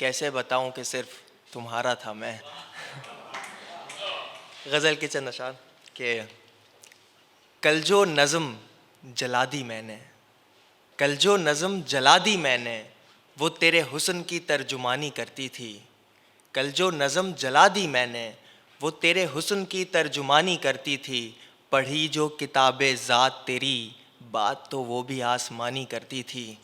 कैसे बताऊँ कि सिर्फ तुम्हारा था मैं. गज़ल के चंद अशार कि कल जो नज़म जला दी मैंने, कल जो नज़म जला दी मैंने, वो तेरे हुस्न की तर्जुमानी करती थी. कल जो नज़म जला दी मैंने, वो तेरे हुस्न की तर्जुमानी करती थी. पढ़ी जो किताबे ज़ात तेरी, बात तो वो भी आसमानी करती थी.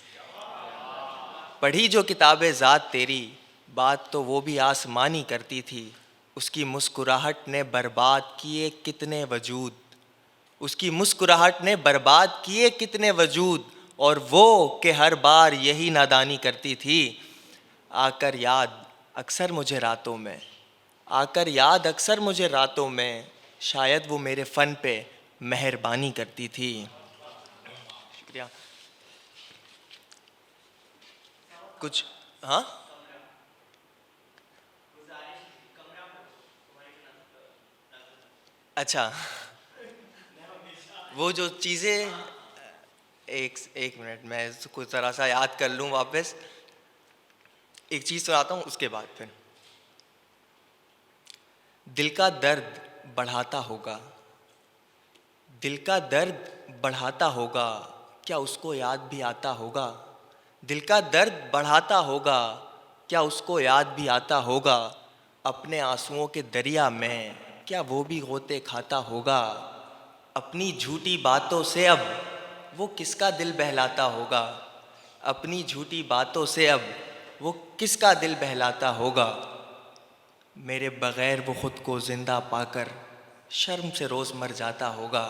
पढ़ी जो किताबे ज़ात तेरी, बात तो वो भी आसमानी करती थी. उसकी मुस्कुराहट ने बर्बाद किए कितने वजूद, उसकी मुस्कुराहट ने बर्बाद किए कितने वजूद, और वो कि हर बार यही नादानी करती थी. आकर याद अक्सर मुझे रातों में, आकर याद अक्सर मुझे रातों में, शायद वो मेरे फ़न पे मेहरबानी करती थी. शुक्रिया. कुछ हाँ अच्छा, वो जो चीज़ें एक मिनट मैं कुछ ज़रा सा याद कर लूँ वापस. एक चीज़ सुनाता हूँ उसके बाद फिर. दिल का दर्द बढ़ाता होगा, दिल का दर्द बढ़ाता होगा, क्या उसको याद भी आता होगा. दिल का दर्द बढ़ाता होगा, क्या उसको याद भी आता होगा. अपने आंसुओं के दरिया में क्या वो भी गोते खाता होगा. अपनी झूठी बातों से अब वो किसका दिल बहलाता होगा. अपनी झूठी बातों से अब वो किसका दिल बहलाता होगा. मेरे बग़ैर वो ख़ुद को ज़िंदा पाकर शर्म से रोज़ मर जाता होगा.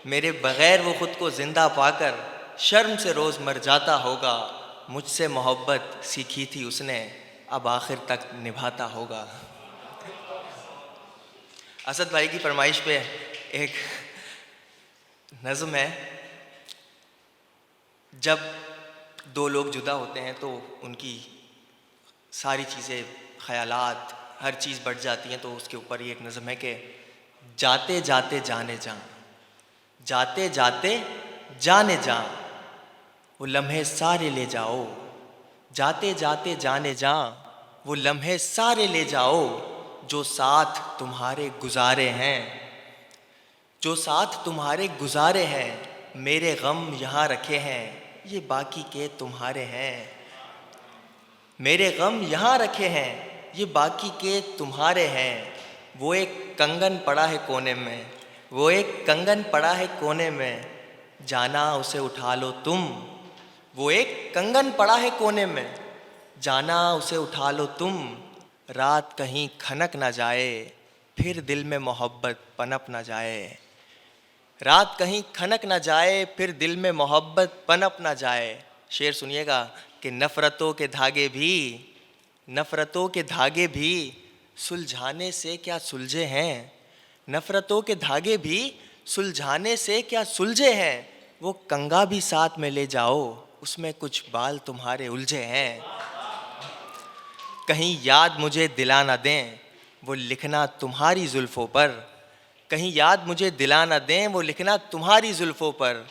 मेरे बग़ैर वो ख़ुद को ज़िंदा पाकर शर्म से रोज़ मर जाता होगा. मुझसे मोहब्बत सीखी थी उसने, अब आखिर तक निभाता होगा. असद भाई की फरमाइश पे एक नज़म है. जब दो लोग जुदा होते हैं तो उनकी सारी चीज़ें, ख़यालात, हर चीज़ बढ़ जाती हैं. तो उसके ऊपर ये एक नज़म है कि जाते जाते जाने जा, जाते जाते जाने जा, वो लम्हे सारे ले जाओ. जाते जाते जाने जा, वो लम्हे सारे ले जाओ, जो साथ तुम्हारे गुजारे हैं, जो साथ तुम्हारे गुजारे हैं. मेरे गम यहाँ रखे हैं, ये बाकी के तुम्हारे हैं. मेरे गम यहाँ रखे हैं, ये बाकी के तुम्हारे हैं. वो एक कंगन पड़ा है कोने में, वो एक कंगन पड़ा है कोने में, जाना उसे उठा लो तुम। वो एक कंगन पड़ा है कोने में, जाना उसे उठा लो तुम। रात कहीं खनक ना जाए, फिर दिल में मोहब्बत पनप ना जाए। रात कहीं खनक ना जाए, फिर दिल में मोहब्बत पनप ना जाए। शेर सुनिएगा कि नफ़रतों के धागे भी, नफ़रतों के धागे भी सुलझाने से क्या सुलझे हैं। नफ़रतों के धागे भी सुलझाने से क्या सुलझे हैं। वो कंगा भी साथ में ले जाओ, उसमें कुछ बाल तुम्हारे उलझे हैं। कहीं याद मुझे दिला ना दें, वो लिखना तुम्हारी जुल्फ़ों पर। कहीं याद मुझे दिला ना दें, वो लिखना तुम्हारी जुल्फ़ों पर।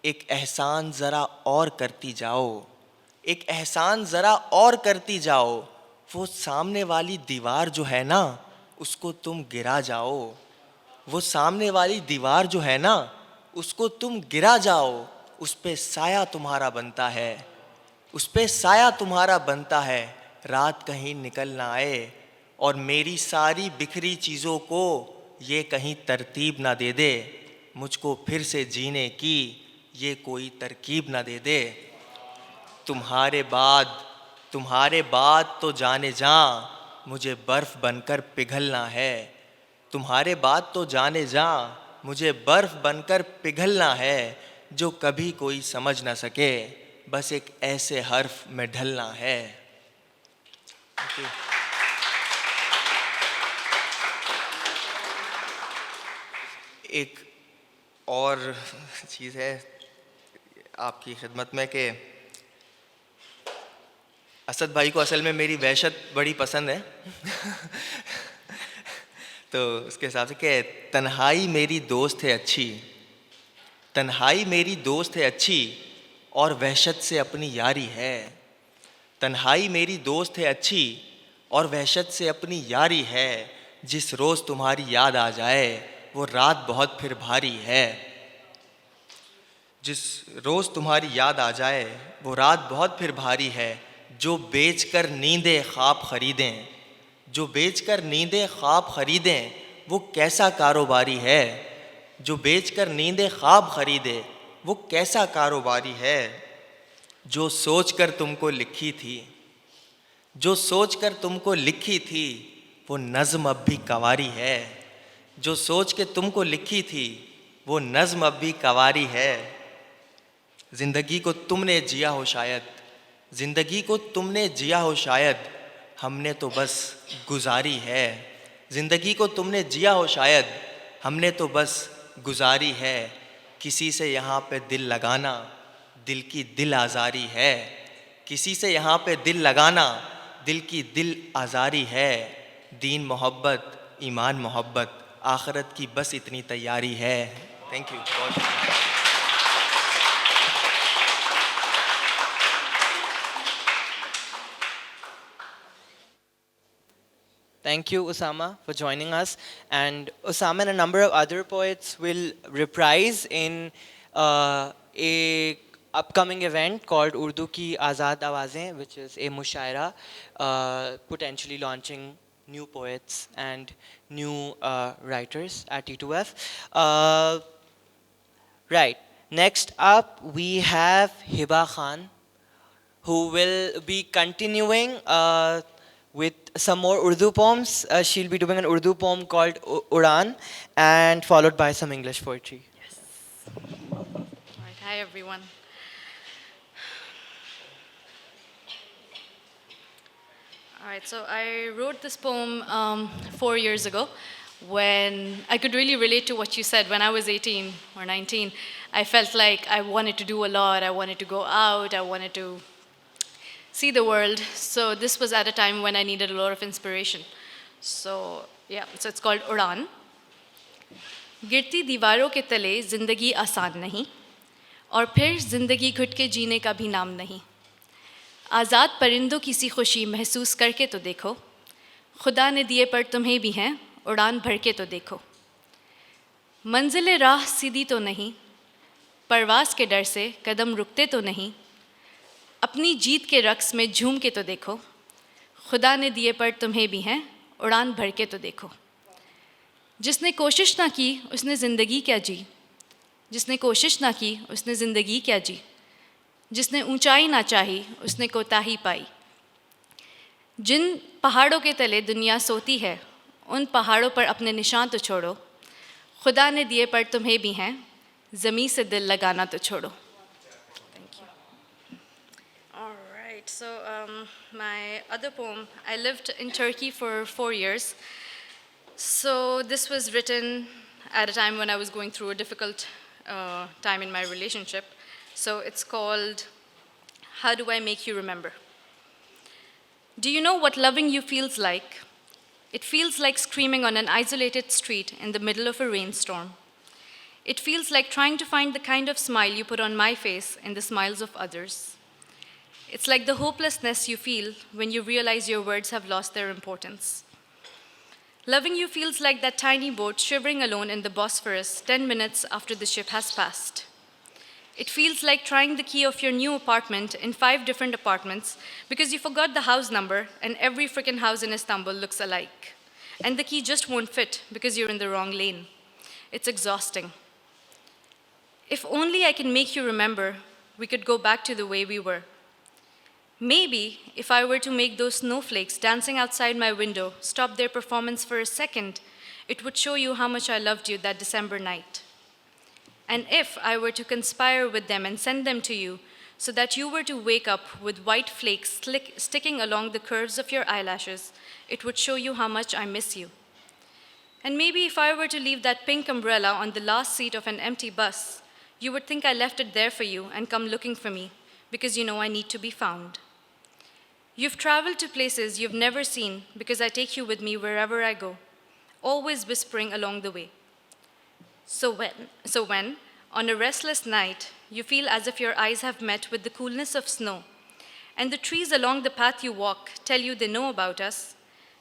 एक एहसान ज़रा और करती जाओ, एक एहसान ज़रा और करती जाओ। वो सामने वाली दीवार जो है ना, उसको तुम गिरा जाओ। वो सामने वाली दीवार जो है ना, उसको तुम गिरा जाओ। उस पे साया तुम्हारा बनता है, उस पे साया तुम्हारा बनता है। रात कहीं निकल ना आए और मेरी सारी बिखरी चीज़ों को ये कहीं तरतीब ना दे दे। मुझको फिर से जीने की ये कोई तरकीब ना दे दे। तुम्हारे बाद, तुम्हारे बाद तो जाने जा, मुझे बर्फ़ बनकर पिघलना है। तुम्हारे बाद तो जाने जा, मुझे बर्फ़ बनकर पिघलना है। जो कभी कोई समझ ना सके, बस एक ऐसे हर्फ में ढलना है। Thank you. एक और चीज़ है आपकी खिदमत में कि असद भाई को असल में मेरी वहशत बड़ी पसंद है। तो उसके हिसाब से कि तन्हाई मेरी दोस्त है अच्छी, तन्हाई मेरी दोस्त है अच्छी और वहशत से अपनी यारी है। तन्हाई मेरी दोस्त है अच्छी और वहशत से अपनी यारी है। जिस रोज़ तुम्हारी याद आ जाए, वो रात बहुत फिर भारी है। जिस रोज़ तुम्हारी याद आ जाए, वो रात बहुत फिर भारी है। जो बेचकर नींदें ख्वाब ख़रीदें, जो बेचकर नींदें ख्वाब ख़रीदें, वो कैसा कारोबारी है। जो बेचकर नींदें ख्वाब ख़रीदे, वो कैसा कारोबारी है। जो सोच कर तुमको लिखी थी, जो सोच कर तुमको लिखी थी, वो नज़्म अब भी कवारी है। जो सोच के तुमको लिखी थी, वो नज़्म अब भी कवारी है। ज़िंदगी को तुमने जिया हो शायद, ज़िंदगी को तुमने जिया हो शायद, हमने तो बस गुजारी है। ज़िंदगी को तुमने जिया हो शायद, हमने तो बस गुजारी है। किसी से यहाँ पे दिल लगाना, दिल की दिल आज़ारी है। किसी से यहाँ पे दिल लगाना, दिल की दिल आज़ारी है। दीन मोहब्बत, ईमान मोहब्बत, आखिरत की बस इतनी तैयारी है। थैंक यू बहुत शुक्रिया। Thank you, Osama, for joining us. And Osama and a number of other poets will reprise in a upcoming event called Urdu Ki Azad Awazein, which is a mushaira potentially launching new poets and new writers at T2F. Right. Next up, we have Hiba Khan, who will be continuing with some more Urdu poems. She'll be doing an Urdu poem called Uran, and followed by some English poetry. All right, hi everyone. All right, so I wrote this poem 4 years ago when I could really relate to what you said. When I was 18 or 19, I felt like I wanted to do a lot. I wanted to go out. I wanted to see the world. So this was at a time when I needed a lot of inspiration. So yeah, so it's called Udan. गिरती दीवारों के तले ज़िंदगी आसान नहीं और फिर ज़िंदगी घुट के जीने का भी नाम नहीं। आज़ाद परिंदों की सी खुशी महसूस करके तो देखो, खुदा ने दिए पर तुम्हें भी हैं, उड़ान भर के तो देखो। मंजिल राह सीधी तो नहीं, परवास के डर से कदम रुकते तो नहीं, अपनी जीत के रक्स में झूम के तो देखो, खुदा ने दिए पर तुम्हें भी हैं, उड़ान भर के तो देखो। जिसने कोशिश ना की उसने ज़िंदगी क्या जी, जिसने कोशिश ना की उसने ज़िंदगी क्या जी, जिसने ऊंचाई ना चाही उसने कोताही पाई। जिन पहाड़ों के तले दुनिया सोती है, उन पहाड़ों पर अपने निशान तो छोड़ो, खुदा ने दिए पर तुम्हें भी हैं, ज़मीं से दिल लगाना तो छोड़ो। All right, so my other poem, I lived in Turkey for 4 years. So this was written at a time when I was going through a difficult time in my relationship. So it's called How Do I Make You Remember? Do you know what loving you feels like? It feels like screaming on an isolated street in the middle of a rainstorm. It feels like trying to find the kind of smile you put on my face in the smiles of others. It's like the hopelessness you feel when you realize your words have lost their importance. Loving you feels like that tiny boat shivering alone in the Bosphorus 10 minutes after the ship has passed. It feels like trying the key of your new apartment in 5 different apartments because you forgot the house number and every freaking house in Istanbul looks alike. And the key just won't fit because you're in the wrong lane. It's exhausting. If only I can make you remember, we could go back to the way we were. Maybe if I were to make those snowflakes dancing outside my window stop their performance for a second, it would show you how much I loved you that December night. And if I were to conspire with them and send them to you so that you were to wake up with white flakes sticking along the curves of your eyelashes, it would show you how much I miss you. And maybe if I were to leave that pink umbrella on the last seat of an empty bus, you would think I left it there for you and come looking for me because you know I need to be found. You've traveled to places you've never seen because I take you with me wherever I go, always whispering along the way. So when, on a restless night, you feel as if your eyes have met with the coolness of snow, and the trees along the path you walk tell you they know about us,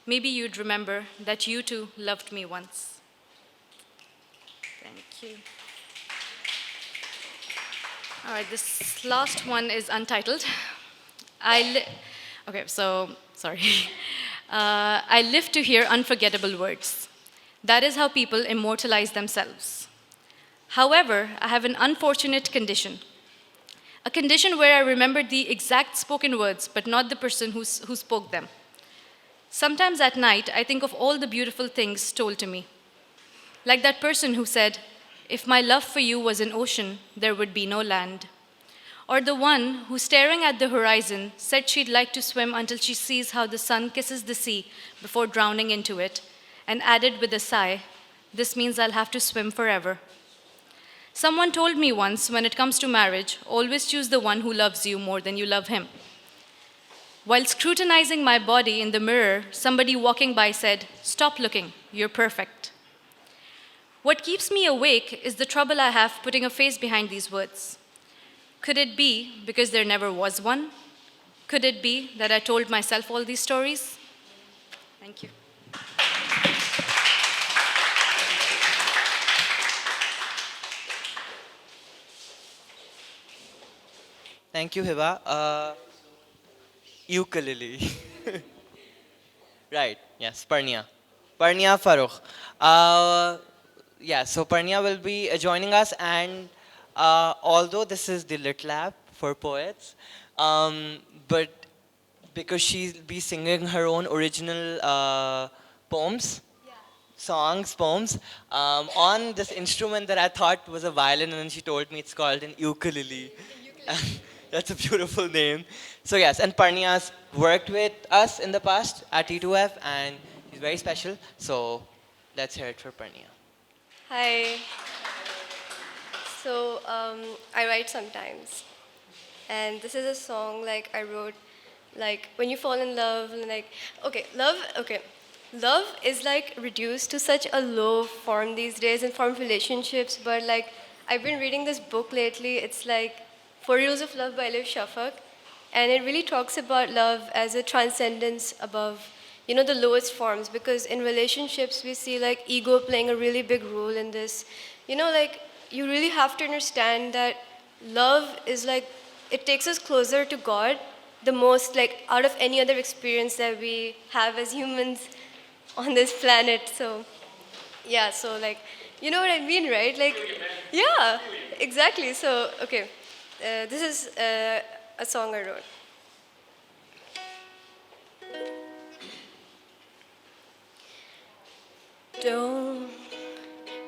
maybe you'd remember that you too loved me once. Thank you. All right, this last one is untitled. Okay, so, sorry. I live to hear unforgettable words. That is how people immortalize themselves. However, I have an unfortunate condition. A condition where I remember the exact spoken words, but not the person who spoke them. Sometimes at night, I think of all the beautiful things told to me. Like that person who said, "If my love for you was an ocean, there would be no land." Or the one who, staring at the horizon, said she'd like to swim until she sees how the sun kisses the sea before drowning into it, and added with a sigh, "This means I'll have to swim forever." Someone told me once, when it comes to marriage, always choose the one who loves you more than you love him. While scrutinizing my body in the mirror, somebody walking by said, "Stop looking, you're perfect." What keeps me awake is the trouble I have putting a face behind these words. Could it be because there never was one? Could it be that I told myself all these stories? Thank you. Thank you, Hiba. Ukulele. Right, yes, Parnia. Parnia Farooq. Yeah, so Parnia will be joining us, and although this is the LitLab for poets, but because she'll be singing her own original poems, songs, poems, on this instrument that I thought was a violin, and then she told me it's called an ukulele. That's a beautiful name. So yes, and Parnia's worked with us in the past at T2F, and he's very special. So let's hear it for Parnia. Hi. So I write sometimes, and this is a song like I wrote, like when you fall in love, like love is like reduced to such a low form these days in form of relationships. But like I've been reading this book lately. It's like 4 Rules of Love by Liv Shafak, and it really talks about love as a transcendence above the lowest forms, because in relationships we see like ego playing a really big role in this. Like you really have to understand that love is like, it takes us closer to God the most, like out of any other experience that we have as humans on this planet. So Yeah, so like, you know what I mean, right? Like, yeah, exactly. So, okay, this is a song I wrote. Don't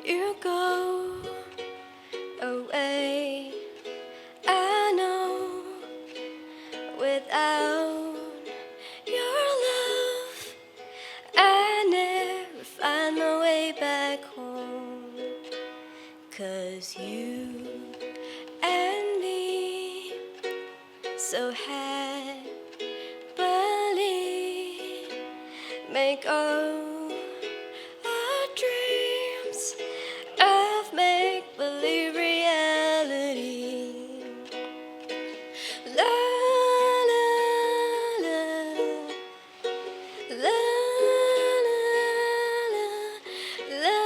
you go away. I know without your love, I never find my way back home. 'Cause you and me so happily make all our dreams of make-believe reality. La la la la la la la.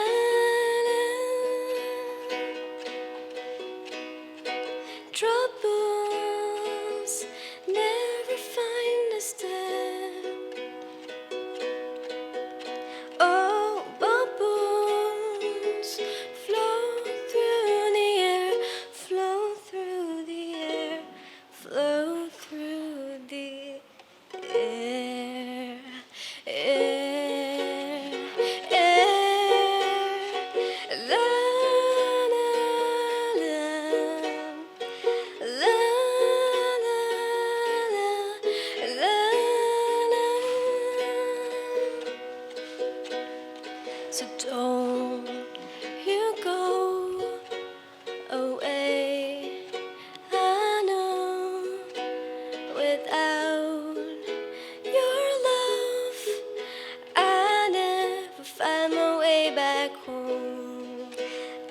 Troubles never find a step. Oh, bubbles flow through the air, flow through the air, flow through the air, air, air. La la la, la la la, la la. So don't you go away. I know without your love, I never find my way back home.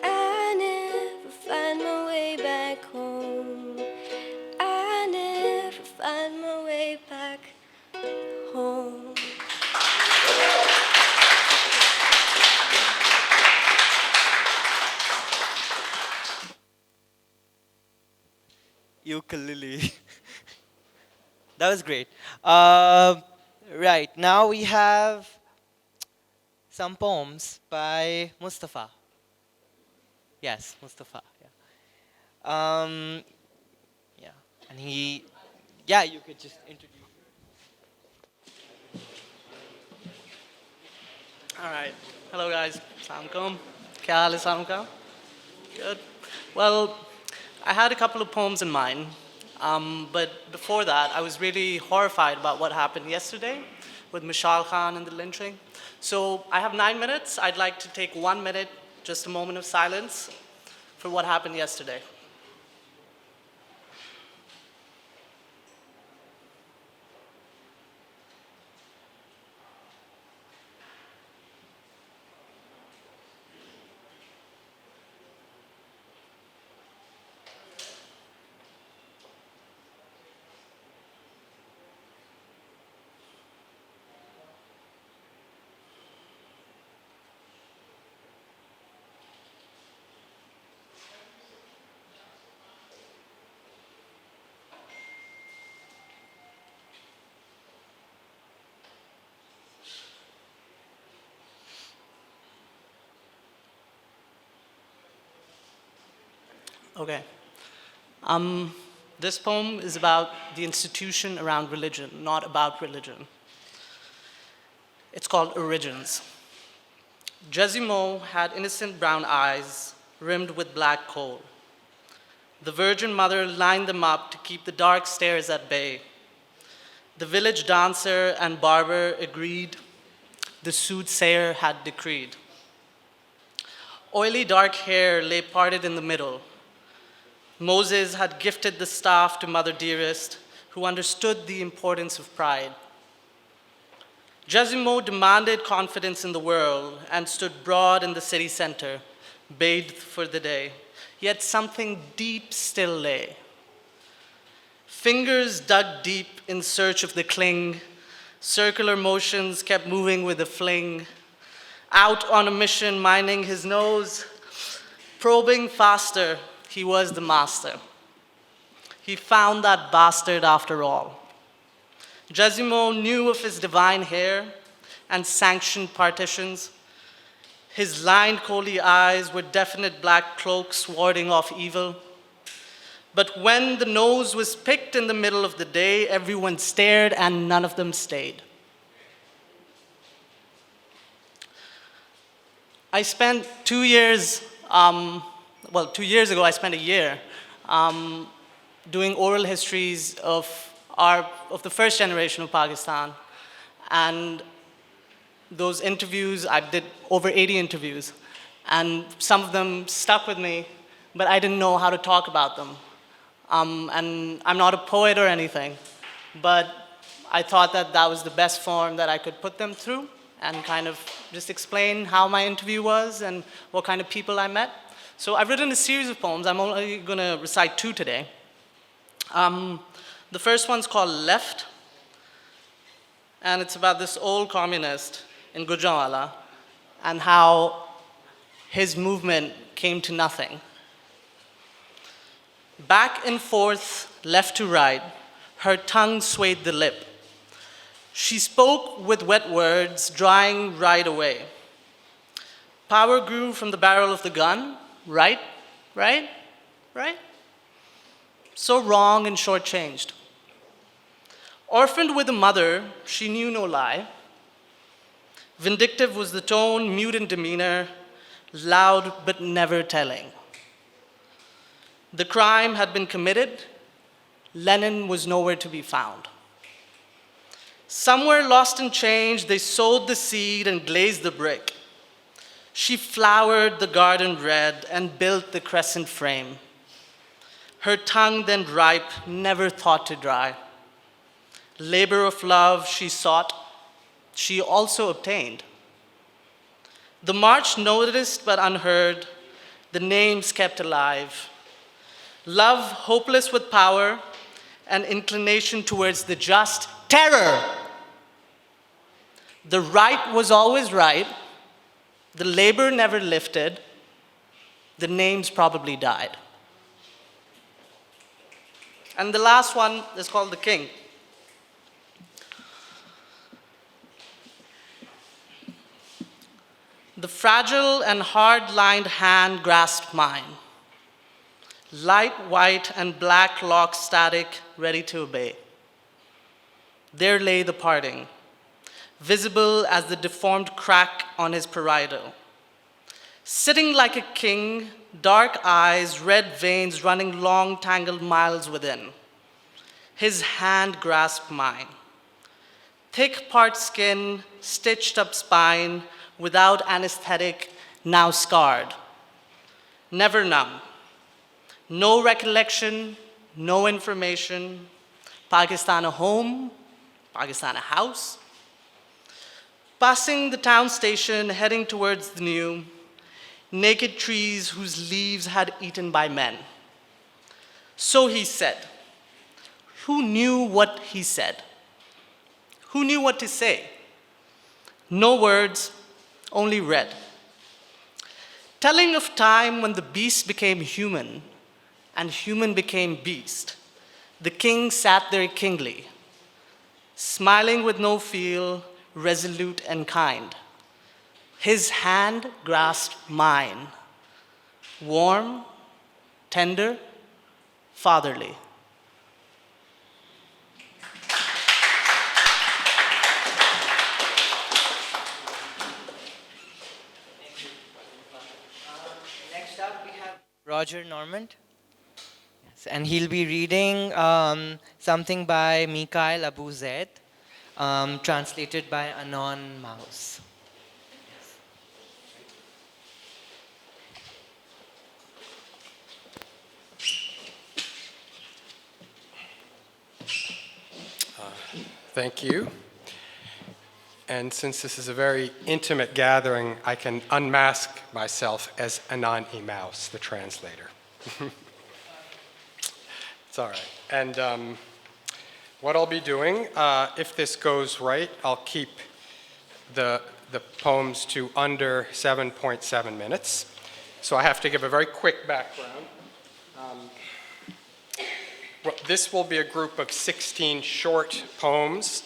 I never find my way back home. I never find my way back home. Ukulele. That was great. Right, now we have some poems by Mustafa. Yes, Mustafa. Yeah. Yeah, and yeah, you could just introduce. All right. Hello, guys. Assalamualaikum. Kya haal hai, assalamualaikum? Good. Well, I had a couple of poems in mind, but before that, I was really horrified about what happened yesterday with Mishal Khan and the lynching. So I have 9 minutes. I'd like to take 1 minute, just a moment of silence for what happened yesterday. Okay. This poem is about the institution around religion, not about religion. It's called Origins. Jezimo had innocent brown eyes rimmed with black coal. The Virgin Mother lined them up to keep the dark stares at bay. The village dancer and barber agreed. The soothsayer had decreed. Oily dark hair lay parted in the middle. Moses had gifted the staff to Mother Dearest, who understood the importance of pride. Jezimo demanded confidence in the world and stood broad in the city center, bathed for the day. Yet something deep still lay. Fingers dug deep in search of the cling. Circular motions kept moving with a fling. Out on a mission, minding his nose, probing faster, he was the master. He found that bastard after all. Jezimo knew of his divine hair and sanctioned partitions. His lined coaly eyes were definite black cloaks warding off evil. But when the nose was picked in the middle of the day, everyone stared and none of them stayed. I spent 2 years, 2 years ago, I spent a year doing oral histories of the first generation of Pakistan. And those interviews, I did over 80 interviews. And some of them stuck with me, but I didn't know how to talk about them. And I'm not a poet or anything, but I thought that that was the best form that I could put them through and kind of just explain how my interview was and what kind of people I met. So I've written a series of poems. I'm only going to recite 2 today. The first one's called Left, and it's about this old communist in Gujranwala and how his movement came to nothing. Back and forth, left to right, her tongue swayed the lip. She spoke with wet words, drying right away. Power grew from the barrel of the gun, right, right, right. So wrong and shortchanged. Orphaned with a mother, she knew no lie. Vindictive was the tone, mute in demeanor, loud but never telling. The crime had been committed. Lenin was nowhere to be found. Somewhere lost in change, they sowed the seed and glazed the brick. She flowered the garden red and built the crescent frame. Her tongue then ripe, never thought to dry. Labor of love she sought, she also obtained. The march noticed but unheard, the names kept alive. Love hopeless with power, and inclination towards the just, terror. The right was always right, the labor never lifted, the names probably died. And the last one is called The King. The fragile and hard-lined hand grasped mine. Light white and black locks static, ready to obey. There lay the parting, visible as the deformed crack on his parietal. Sitting like a king, dark eyes, red veins running long tangled miles within. His hand grasped mine. Thick part skin, stitched up spine, without anesthetic, now scarred. Never numb. No recollection, no information. Pakistan a home, Pakistan a house. Passing the town station, heading towards the new, naked trees whose leaves had eaten by men. So he said. Who knew what he said? Who knew what to say? No words, only red. Telling of time when the beast became human and human became beast. The king sat there kingly, smiling with no feel, resolute and kind. His hand grasped mine, warm, tender, fatherly. Next up, we have Roger Normand. Yes, and he'll be reading something by Mikhail Abu Zaid, translated by Anon Mouse. Thank you. And since this is a very intimate gathering, I can unmask myself as Anon Mouse, the translator. It's all right. And what I'll be doing, if this goes right, I'll keep the poems to under 7.7 minutes. So I have to give a very quick background. Well, this will be a group of 16 short poems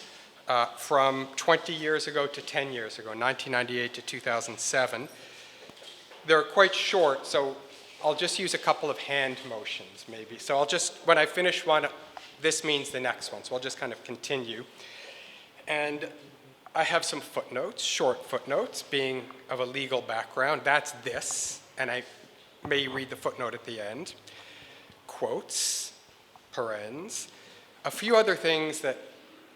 from 20 years ago to 10 years ago, 1998 to 2007. they're quite short, so I'll just use a couple of hand motions maybe. So I'll just, when I finish one, this means the next one. So I'll just kind of continue. And I have some footnotes, short footnotes, being of a legal background. That's this, and I may read the footnote at the end. Quotes, parens, a few other things that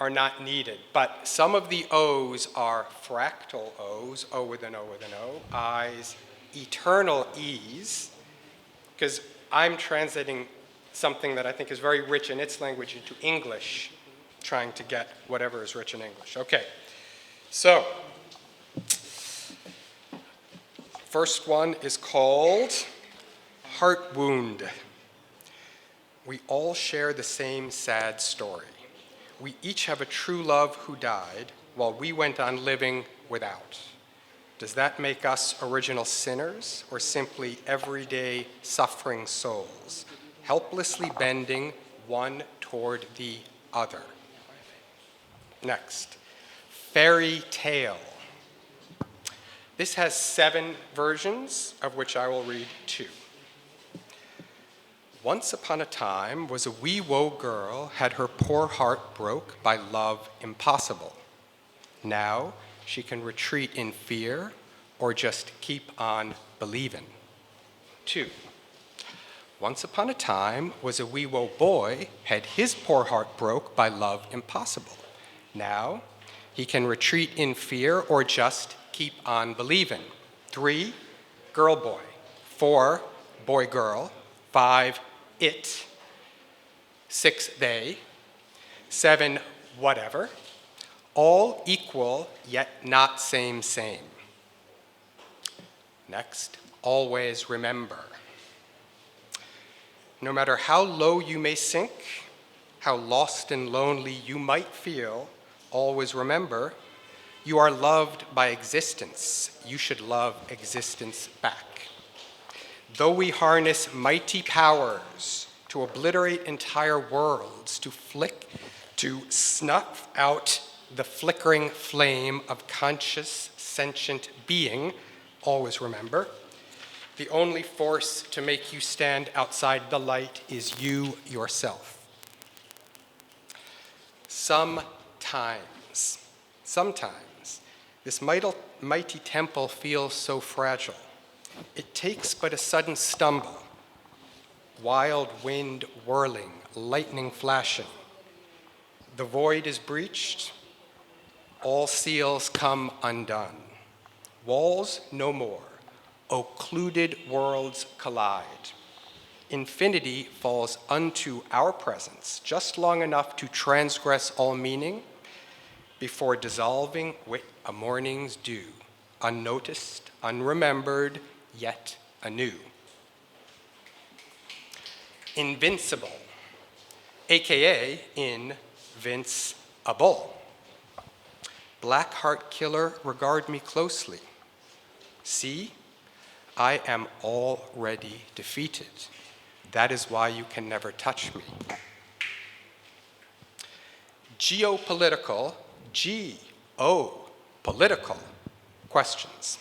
are not needed, but some of the O's are fractal O's, O with an O with an O, I's, eternal E's, because I'm translating something that I think is very rich in its language into English, trying to get whatever is rich in English. Okay, so first one is called Heart Wound. We all share the same sad story. We each have a true love who died while we went on living without. Does that make us original sinners or simply everyday suffering souls, helplessly bending one toward the other? Next, fairy tale. This has 7 versions, of which I will read 2. Once upon a time was a wee woe girl, had her poor heart broke by love impossible. Now she can retreat in fear or just keep on believing. 2. Once upon a time was a wee woe boy, had his poor heart broke by love impossible. Now he can retreat in fear or just keep on believing. 3, girl boy. 4, boy girl. 5, it. 6, they. 7, whatever. All equal, yet not same. Next, always remember. No matter how low you may sink, how lost and lonely you might feel, always remember, you are loved by existence. You should love existence back. Though we harness mighty powers to obliterate entire worlds, to snuff out the flickering flame of conscious, sentient being, always remember, the only force to make you stand outside the light is you yourself. Sometimes, this mighty temple feels so fragile. It takes but a sudden stumble, wild wind whirling, lightning flashing. The void is breached, all seals come undone. Walls no more, occluded worlds collide. Infinity falls unto our presence, just long enough to transgress all meaning before dissolving with a morning's dew, unnoticed, unremembered, yet anew. Invincible, AKA invincible. Black heart killer, regard me closely. See, I am already defeated. That is why you can never touch me. Geopolitical, political questions.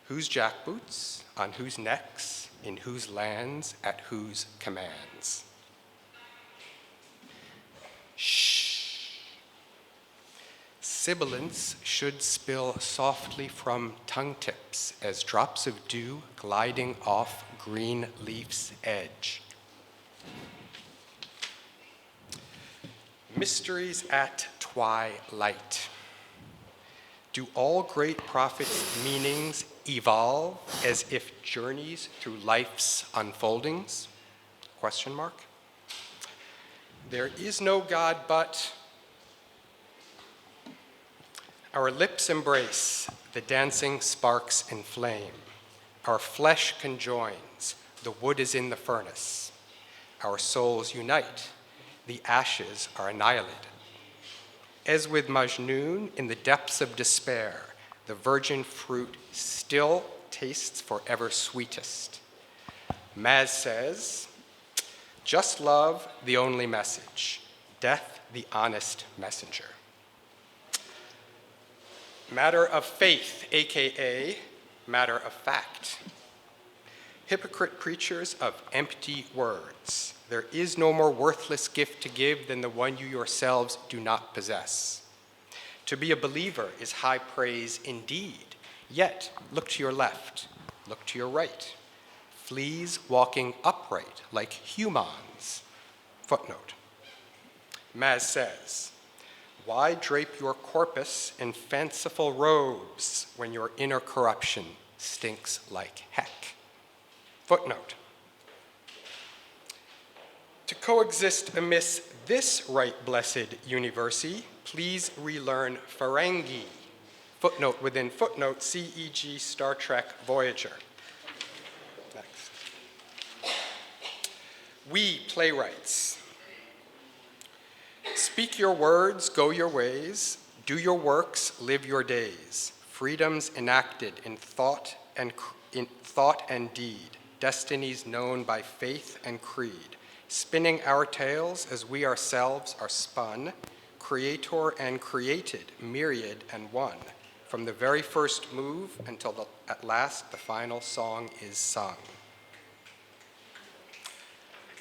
Whose jackboots, on whose necks, in whose lands, at whose commands? Shh. Sibilance should spill softly from tongue tips as drops of dew gliding off green leaf's edge. Mysteries at twilight. Do all great prophets' meanings evolve as if journeys through life's unfoldings? Question mark. There is no God but our lips embrace, the dancing sparks inflame. Our flesh conjoins, the wood is in the furnace. Our souls unite, the ashes are annihilated. As with Majnun in the depths of despair, the virgin fruit still tastes forever sweetest. Maz says, just love, the only message. Death, the honest messenger. Matter of faith, AKA matter of fact. Hypocrite preachers of empty words. There is no more worthless gift to give than the one you yourselves do not possess. To be a believer is high praise indeed. Yet, look to your left, look to your right. Fleas walking upright like humans. Footnote. Maz says, why drape your corpus in fanciful robes when your inner corruption stinks like heck? Footnote. To coexist amidst this right blessed universi, please relearn Ferengi. Footnote within footnote, CEG Star Trek Voyager. Next. We playwrights. Speak your words, go your ways, do your works, live your days. Freedoms enacted in thought and deed, destinies known by faith and creed, spinning our tales as we ourselves are spun, creator and created, myriad and one, from the very first move until at last the final song is sung.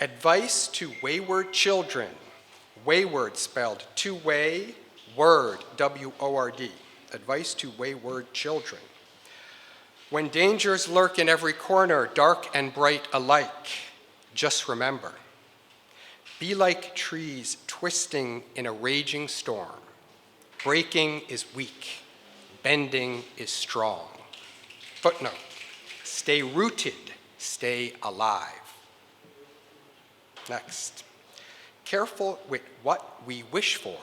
Advice to wayward children, wayward spelled two-way, word, W-O-R-D, advice to wayward children. When dangers lurk in every corner, dark and bright alike, just remember, be like trees twisting in a raging storm. Breaking is weak, bending is strong. Footnote, stay rooted, stay alive. Next, careful with what we wish for.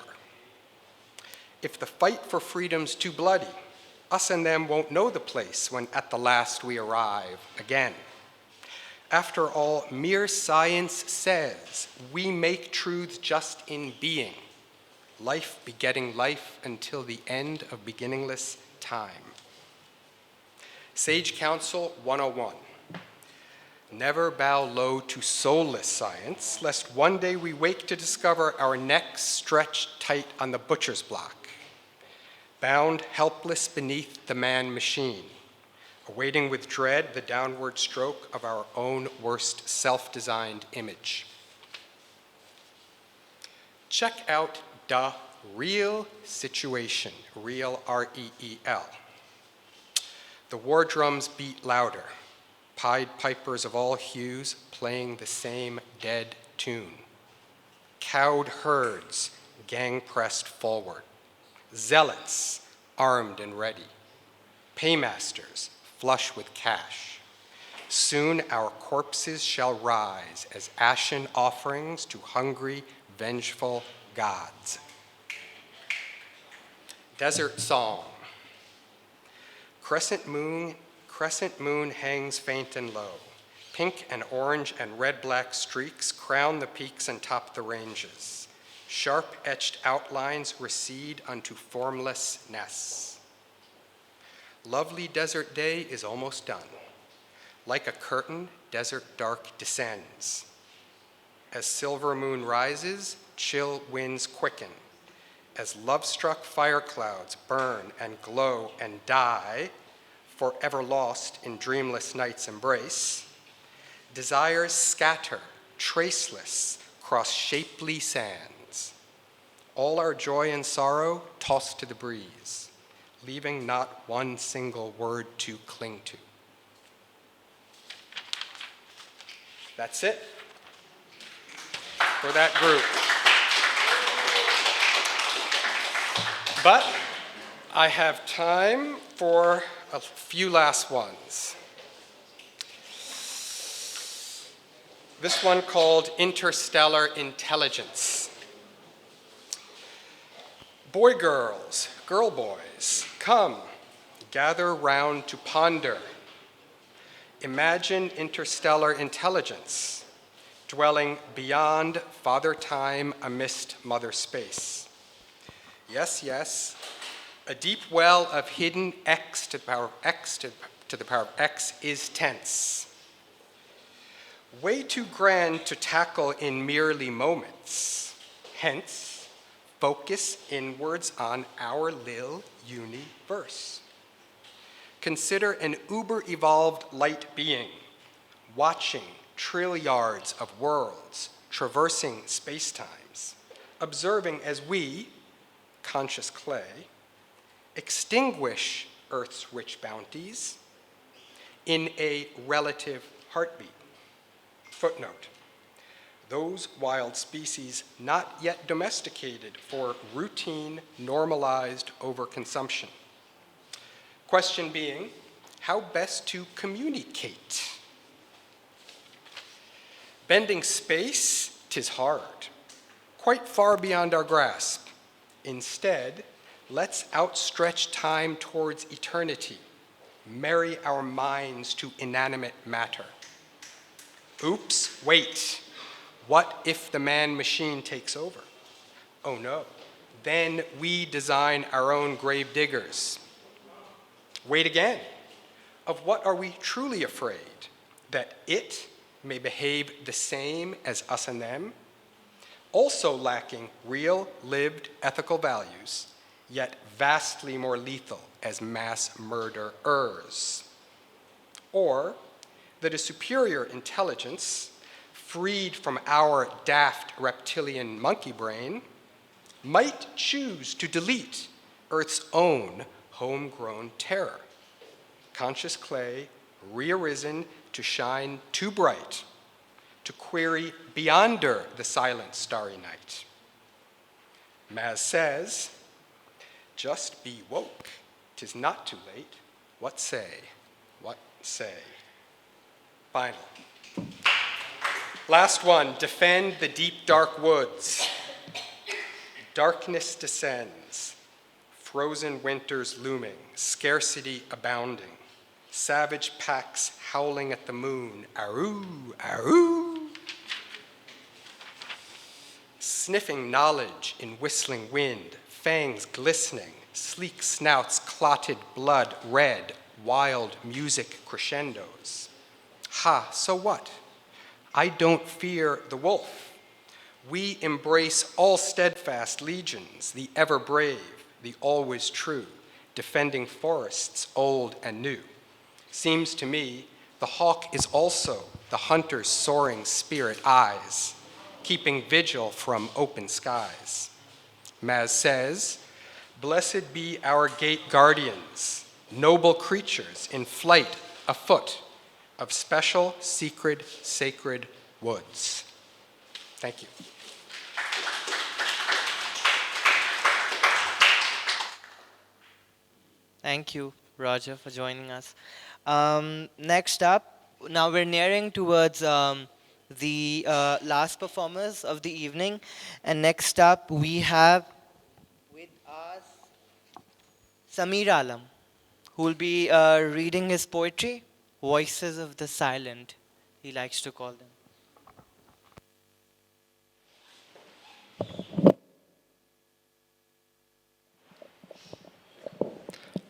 If the fight for freedom's too bloody, us and them won't know the place when at the last we arrive again. After all, mere science says we make truth just in being, life begetting life until the end of beginningless time. Sage Counsel 101. Never bow low to soulless science, lest one day we wake to discover our necks stretched tight on the butcher's block, bound helpless beneath the man-machine, awaiting with dread the downward stroke of our own worst self-designed image. Check out the real situation, real, R-E-E-L. The war drums beat louder, Pied Pipers of all hues playing the same dead tune. Cowed herds gang pressed forward. Zealots armed and ready. Paymasters flush with cash. Soon our corpses shall rise as ashen offerings to hungry, vengeful gods. Desert Song. Crescent moon hangs faint and low. Pink and orange and red-black streaks crown the peaks and top the ranges. Sharp-etched outlines recede unto formless nests. Lovely desert day is almost done. Like a curtain, desert dark descends. As silver moon rises, chill winds quicken. As love-struck fire clouds burn and glow and die, forever lost in dreamless night's embrace, desires scatter, traceless, cross shapely sands. All our joy and sorrow tossed to the breeze, leaving not one single word to cling to. That's it for that group. But I have time for a few last ones. This one called Interstellar Intelligence. Boy girls, girl boys, come, gather round to ponder. Imagine interstellar intelligence, dwelling beyond father time amidst mother space. Yes, yes, a deep well of hidden x to the power of x to the power of x is tense. Way too grand to tackle in merely moments. Hence, focus inwards on our lil universe. Consider an uber-evolved light being, watching trilliards of worlds, traversing spacetimes, observing as we, conscious clay, extinguish Earth's rich bounties in a relative heartbeat. Footnote: those wild species not yet domesticated for routine, normalized overconsumption. Question being, how best to communicate? Bending space, 'tis hard, quite far beyond our grasp. Instead, let's outstretch time towards eternity, marry our minds to inanimate matter. Oops, wait. What if the man-machine takes over? Oh no, then we design our own grave diggers. Wait again. Of what are we truly afraid? That it may behave the same as us and them? Also lacking real, lived ethical values, yet vastly more lethal as mass murderers. Or that a superior intelligence, freed from our daft reptilian monkey brain, might choose to delete Earth's own homegrown terror. Conscious clay, rearisen to shine too bright, to query beyonder the silent starry night. Maz says, just be woke, 'tis not too late. What say? What say? Final. Last one, defend the deep dark woods. Darkness descends, frozen winters looming, scarcity abounding, savage packs howling at the moon, aroo, aroo. Sniffing knowledge in whistling wind, fangs glistening, sleek snouts clotted blood red, wild music crescendos. Ha, so what? I don't fear the wolf. We embrace all steadfast legions, the ever brave, the always true, defending forests old and new. Seems to me the hawk is also the hunter's soaring spirit eyes, keeping vigil from open skies. Maz says, blessed be our gate guardians, noble creatures in flight afoot of special, secret, sacred woods. Thank you. Thank you, Roger, for joining us. Next up, now we're nearing towards the last performers of the evening. And next up, we have with us Samir Alam, who will be reading his poetry, Voices of the Silent, he likes to call them.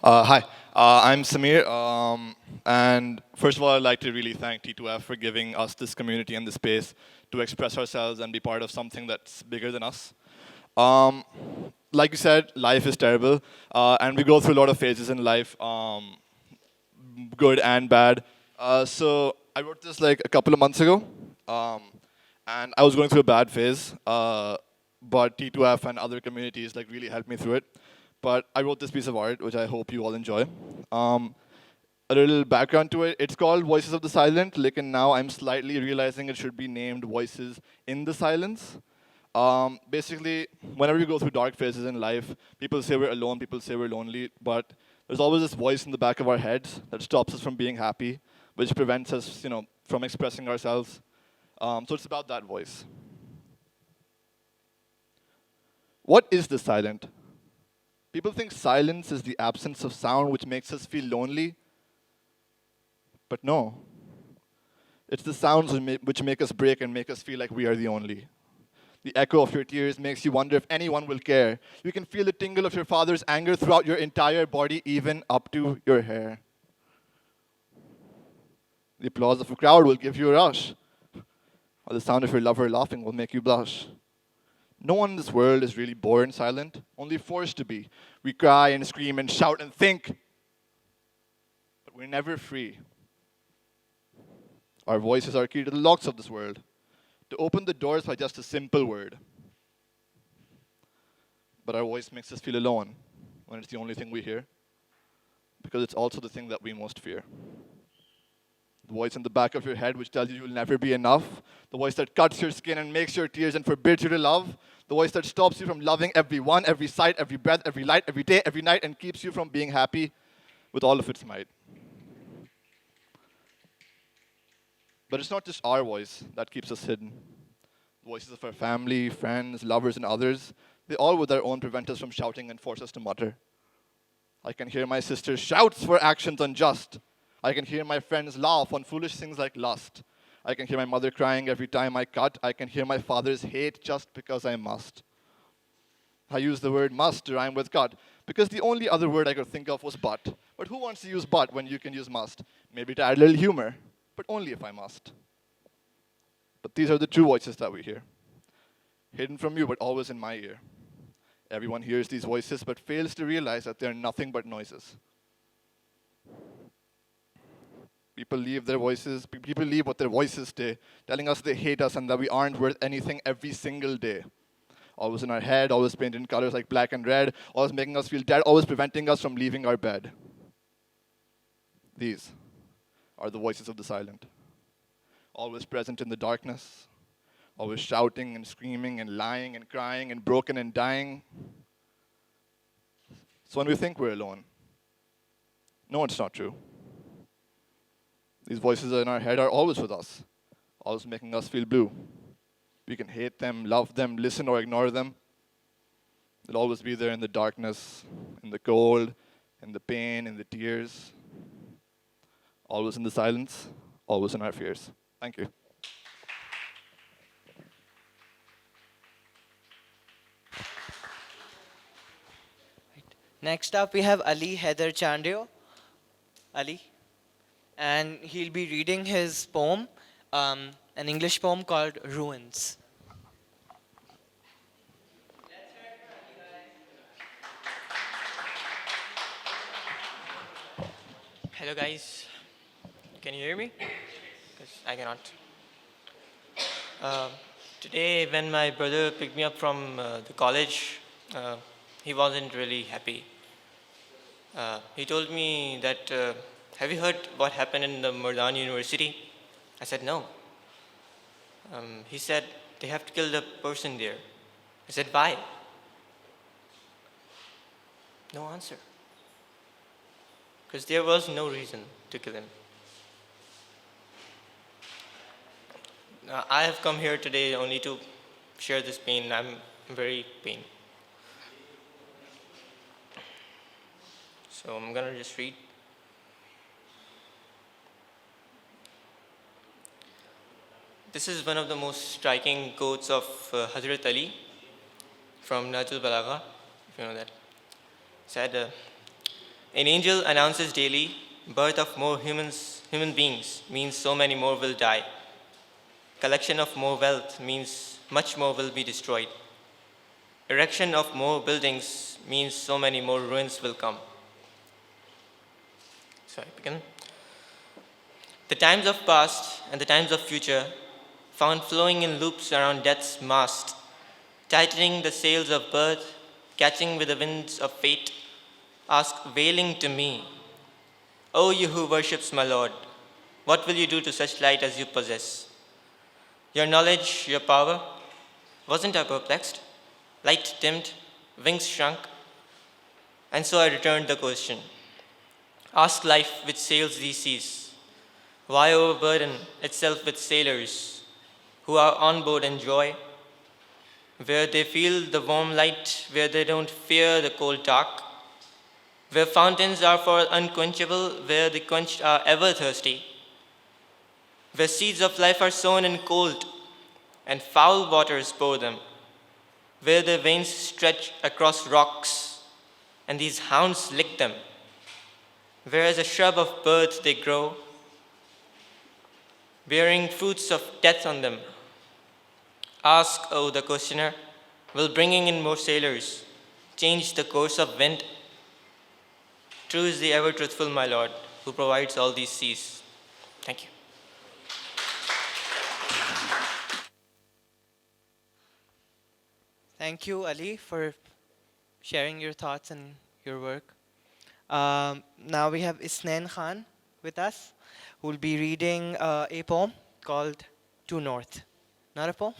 Hi, I'm Samir, and first of all, I'd like to really thank T2F for giving us this community and this space to express ourselves and be part of something that's bigger than us. Like you said, life is terrible, and we go through a lot of phases in life, good and bad. So I wrote this like a couple of months ago, and I was going through a bad phase, but T2F and other communities like really helped me through it. But I wrote this piece of art, which I hope you all enjoy. A little background to it, it's called Voices of the Silent, and now I'm slightly realizing it should be named Voices in the Silence. Basically, whenever we go through dark phases in life, people say we're alone, people say we're lonely, but there's always this voice in the back of our heads that stops us from being happy, which prevents us, from expressing ourselves. So it's about that voice. What is the silent? People think silence is the absence of sound which makes us feel lonely. But no. It's the sounds which make us break and make us feel like we are the only. The echo of your tears makes you wonder if anyone will care. You can feel the tingle of your father's anger throughout your entire body, even up to your hair. The applause of a crowd will give you a rush. Or the sound of your lover laughing will make you blush. No one in this world is really born silent, only forced to be. We cry and scream and shout and think. We're never free. Our voices are key to the locks of this world, to open the doors by just a simple word. But our voice makes us feel alone when it's the only thing we hear, because it's also the thing that we most fear. The voice in the back of your head which tells you you'll never be enough. The voice that cuts your skin and makes your tears and forbids you to love. The voice that stops you from loving everyone, every sight, every breath, every light, every day, every night, and keeps you from being happy with all of its might. But it's not just our voice that keeps us hidden. The voices of our family, friends, lovers, and others, they all with their own prevent us from shouting and force us to mutter. I can hear my sister's shouts for actions unjust. I can hear my friends laugh on foolish things like lust. I can hear my mother crying every time I cut. I can hear my father's hate just because I must. I use the word must to rhyme with cut, because the only other word I could think of was but. But who wants to use but when you can use must? Maybe to add a little humor, but only if I must. But these are the true voices that we hear. Hidden from you, but always in my ear. Everyone hears these voices, but fails to realize that they're nothing but noises. People leave what their voices say, telling us they hate us and that we aren't worth anything every single day. Always in our head, always painted in colors like black and red, always making us feel dead, always preventing us from leaving our bed. These are the voices of the silent. Always present in the darkness, always shouting and screaming and lying and crying and broken and dying. So when we think we're alone, no, it's not true. These voices in our head are always with us, always making us feel blue. We can hate them, love them, listen or ignore them. They'll always be there in the darkness, in the cold, in the pain, in the tears. Always in the silence, always in our fears. Thank you. Next up, we have Ali Heather Chandio. Ali. And he'll be reading his poem, an English poem called Ruins. Hello guys, can you hear me? Because I cannot. Today when my brother picked me up from the college, he wasn't really happy. He told me that, have you heard what happened in the Murdan University? I said no. He said they have to kill the person there. I said why? No answer. Because there was no reason to kill him. I have come here today only to share this pain. I'm very pain. So I'm gonna just read. This is one of the most striking quotes of Hazrat Ali from Najul Balagha, if you know that. Said, an angel announces daily, birth of more human beings means so many more will die. Collection of more wealth means much more will be destroyed. Erection of more buildings means so many more ruins will come. So I begin. The times of past and the times of future found flowing in loops around death's mast, tightening the sails of birth, catching with the winds of fate, ask wailing to me, O you who worships my Lord, what will you do to such light as you possess? Your knowledge, your power, wasn't I perplexed? Light dimmed, wings shrunk, and so I returned the question. Ask life which sails these seas, why overburden itself with sailors who are on board in joy, where they feel the warm light, where they don't fear the cold dark, where fountains are for unquenchable, where the quenched are ever thirsty, where seeds of life are sown in cold and foul waters pour them, where their veins stretch across rocks and these hounds lick them, where as a shrub of birth they grow, bearing fruits of death on them. Ask, O the questioner, will bringing in more sailors change the course of wind? True is the ever truthful, my Lord, who who provides all these C's. Thank you. Thank you, Ali, for sharing your thoughts and your work. Now we have Isnain Khan with us, who will be reading a poem called To North. Not a poem?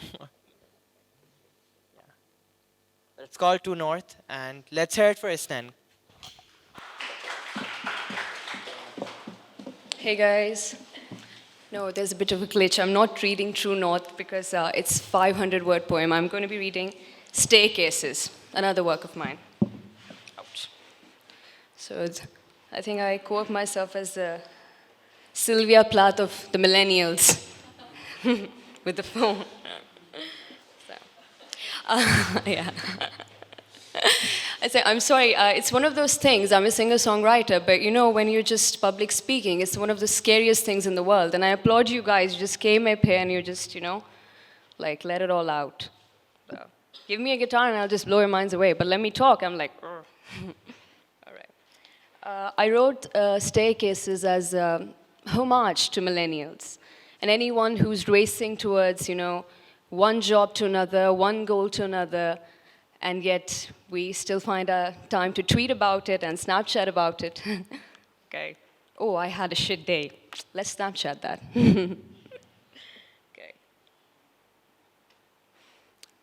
But it's called To North, and let's hear it for Isnain. Hey guys. No, there's a bit of a glitch. I'm not reading True North because it's 500-word poem. I'm going to be reading Staircases, another work of mine. Ouch. So I think I quote myself as the Sylvia Plath of the millennials with the phone. So, yeah. I'm sorry, it's one of those things. I'm a singer-songwriter, but you know, when you're just public speaking, it's one of the scariest things in the world. And I applaud you guys. You just came up here and you just, you know, like, let it all out. So, give me a guitar and I'll just blow your minds away. But let me talk. I'm like, all right. I wrote Staircases as a homage to millennials and anyone who's racing towards, you know, one job to another, one goal to another, and yet we still find time to tweet about it and Snapchat about it. Okay. Oh, I had a shit day. Let's Snapchat that. Okay.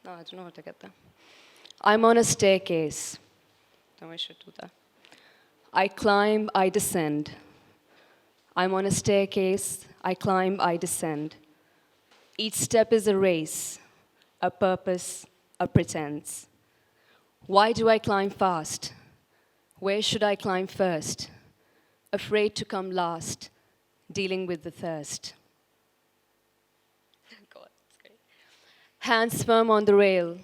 No, I don't know how to get that. I'm on a staircase. No, I should do that. I climb, I descend. I'm on a staircase. I climb, I descend. Each step is a race, a purpose, a pretense. Why do I climb fast? Where should I climb first? Afraid to come last, dealing with the thirst. God, that's great. Hands firm on the rail.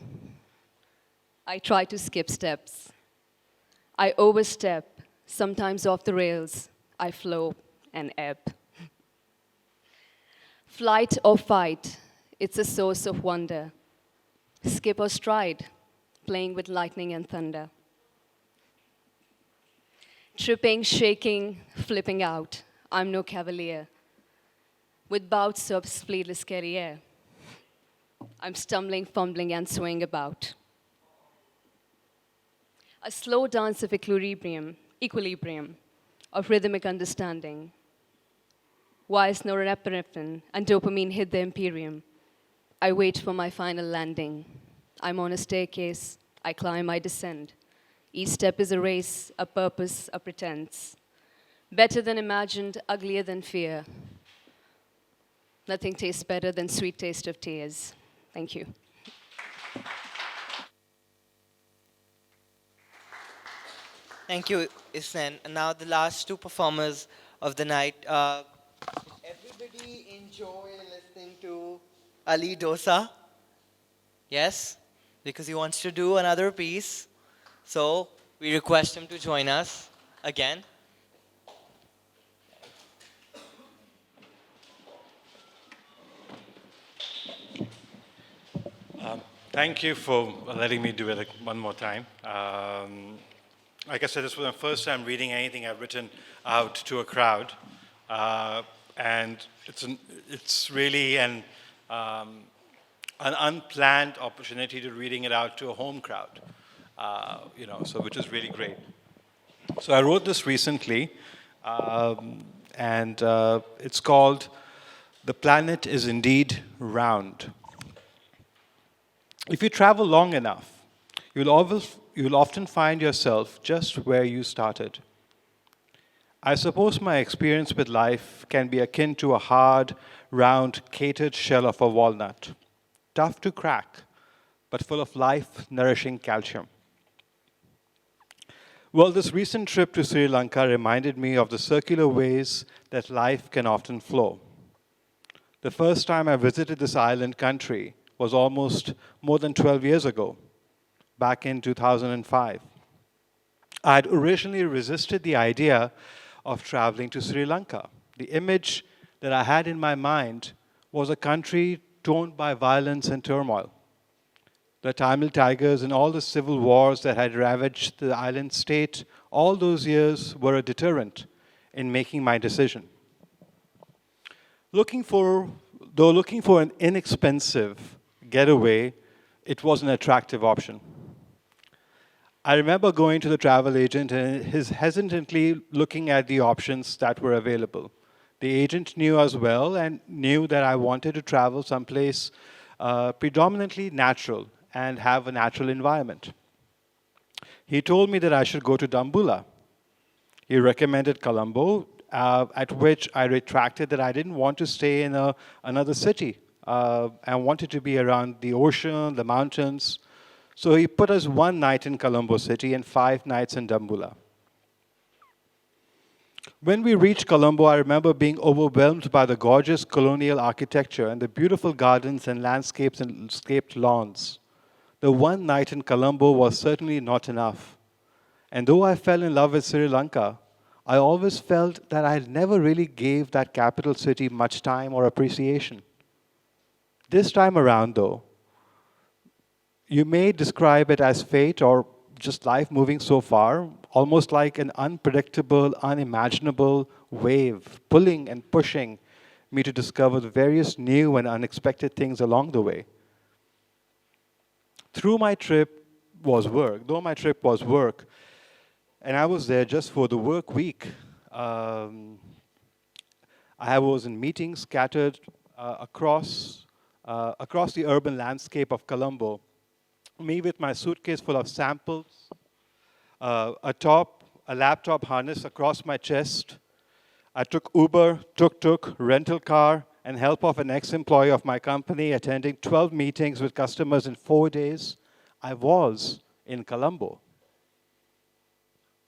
I try to skip steps. I overstep, sometimes off the rails. I flow and ebb. Flight or fight, it's a source of wonder. Skip or stride, playing with lightning and thunder. Tripping, shaking, flipping out, I'm no cavalier. With bouts of fleetless career, I'm stumbling, fumbling, and swaying about. A slow dance of equilibrium, of rhythmic understanding. Whilst norepinephrine and dopamine hit the imperium, I wait for my final landing. I'm on a staircase, I climb, I descend. Each step is a race, a purpose, a pretense. Better than imagined, uglier than fear. Nothing tastes better than sweet taste of tears. Thank you. Thank you, Isnain. And now the last two performers of the night. Everybody enjoy listening to Ali Dosa. Yes? Because he wants to do another piece. So we request him to join us again. Thank you for letting me do it one more time. Like I said, this was my first time reading anything I've written out to a crowd. And it's really an unplanned opportunity to reading it out to a home crowd, so which is really great. So I wrote this recently, and it's called "The Planet is Indeed Round." If you travel long enough, you'll often find yourself just where you started. I suppose my experience with life can be akin to a hard, round, catered shell of a walnut, tough to crack, but full of life-nourishing calcium. Well, this recent trip to Sri Lanka reminded me of the circular ways that life can often flow. The first time I visited this island country was almost more than 12 years ago, back in 2005. I had originally resisted the idea of traveling to Sri Lanka. The image that I had in my mind was a country torn by violence and turmoil. The Tamil Tigers and all the civil wars that had ravaged the island state all those years were a deterrent in making my decision. Looking for an inexpensive getaway, it was an attractive option. I remember going to the travel agent and his hesitantly looking at the options that were available. The agent knew as well and knew that I wanted to travel someplace predominantly natural and have a natural environment. He told me that I should go to Dambulla. He recommended Colombo, at which I retracted that I didn't want to stay in another city. I wanted to be around the ocean, the mountains. So he put us 1 night in Colombo city and 5 nights in Dambulla. When we reached Colombo, I remember being overwhelmed by the gorgeous colonial architecture and the beautiful gardens and landscapes and landscaped lawns. The 1 night in Colombo was certainly not enough. And though I fell in love with Sri Lanka, I always felt that I never really gave that capital city much time or appreciation. This time around, though, you may describe it as fate or just life moving so far, almost like an unpredictable, unimaginable wave pulling and pushing me to discover the various new and unexpected things along the way. Though my trip was work, and I was there just for the work week, I was in meetings scattered across the urban landscape of Colombo. Me with my suitcase full of samples, a laptop harness across my chest. I took Uber, tuk-tuk, rental car, and help of an ex-employee of my company, attending 12 meetings with customers in 4 days. I was in Colombo.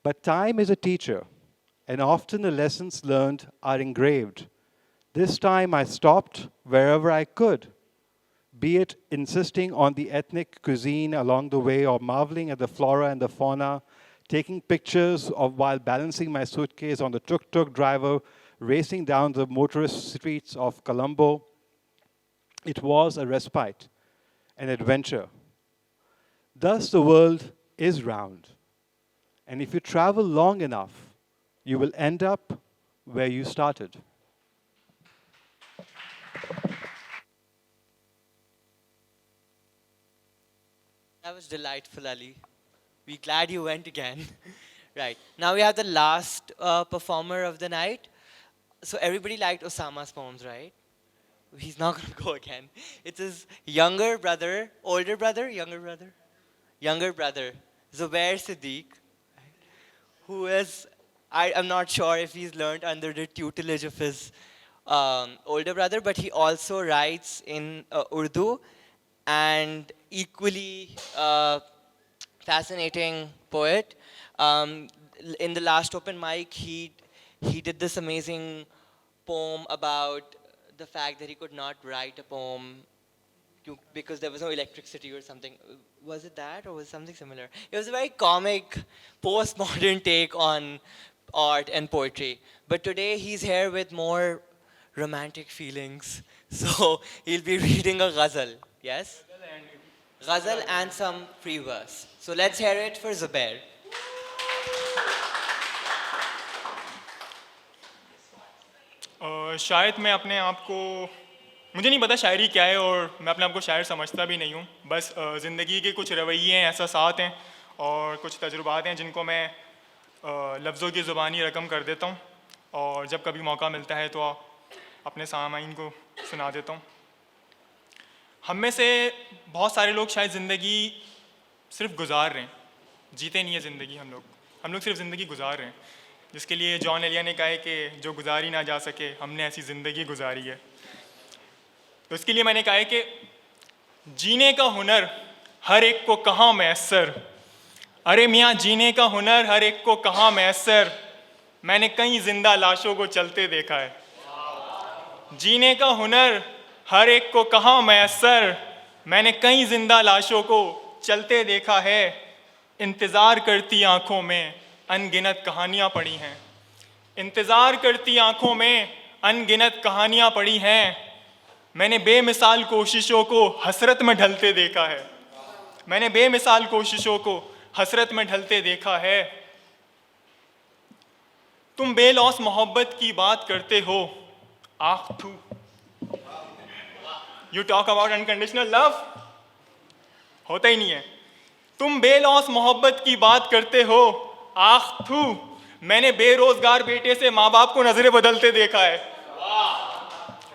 But time is a teacher, and often the lessons learned are engraved. This time I stopped wherever I could, be it insisting on the ethnic cuisine along the way or marveling at the flora and the fauna, taking pictures of while balancing my suitcase on the tuk-tuk driver, racing down the motorist streets of Colombo. It was a respite, an adventure. Thus the world is round. And if you travel long enough, you will end up where you started. That was delightful, Ali. We're glad you went again. Right. Now we have the last performer of the night. So everybody liked Osama's poems, right? He's not going to go again. It's his younger brother, older brother, younger brother? Younger brother, Zubair Siddiq, who is, I'm not sure if he's learned under the tutelage of his older brother, but he also writes in Urdu, and equally fascinating poet. In the last open mic, he did this amazing poem about the fact that he could not write a poem because there was no electricity or something. Was it that, or was it something similar? It was a very comic, postmodern take on art and poetry. But today he's here with more romantic feelings. So he'll be reading a ghazal, yes? Ghazal and some free verse. So let's hear it for Zubair. शायद मैं अपने आप को, मुझे नहीं पता शायरी क्या है और मैं अपने आप को शायर समझता भी नहीं हूँ. बस ज़िंदगी के कुछ रवैये हैं, एहसासात हैं और कुछ तजुर्बात हैं जिनको मैं लफ्ज़ों की ज़ुबानी रकम कर देता हूँ और जब कभी मौका मिलता है तो अपने सामाईन को सुना देता हूँ. हम में से बहुत सारे लोग शायद ज़िंदगी सिर्फ गुजार रहे हैं, जीते नहीं है ज़िंदगी. हम लोग सिर्फ ज़िंदगी गुजार रहे हैं, जिसके लिए जॉन एलिया ने कहा है कि जो गुजारी ना जा सके हमने ऐसी ज़िंदगी गुजारी है. तो इसके लिए मैंने कहा है कि जीने का हुनर हर एक को कहाँ मैसर, अरे मियाँ जीने का हुनर हर एक को कहाँ मैसर, मैंने कई जिंदा लाशों को चलते देखा है. जीने का हुनर हर एक को कहाँ मैसर, मैंने कई जिंदा लाशों को चलते देखा है. इंतज़ार करती आँखों में अनगिनत कहानियाँ पड़ी हैं, इंतज़ार करती आँखों में अनगिनत कहानियाँ पड़ी हैं. मैंने बेमिसाल कोशिशों को हसरत में ढलते देखा है, मैंने बेमिसाल कोशिशों को हसरत में ढलते देखा है. तुम बेलौस मोहब्बत की बात करते हो, आख थू। You talk about unconditional love, होता ही नहीं है। तुम बेलौस मोहब्बत की बात करते हो, आख थू। मैंने बेरोजगार बेटे से माँ बाप को नजरें बदलते देखा है।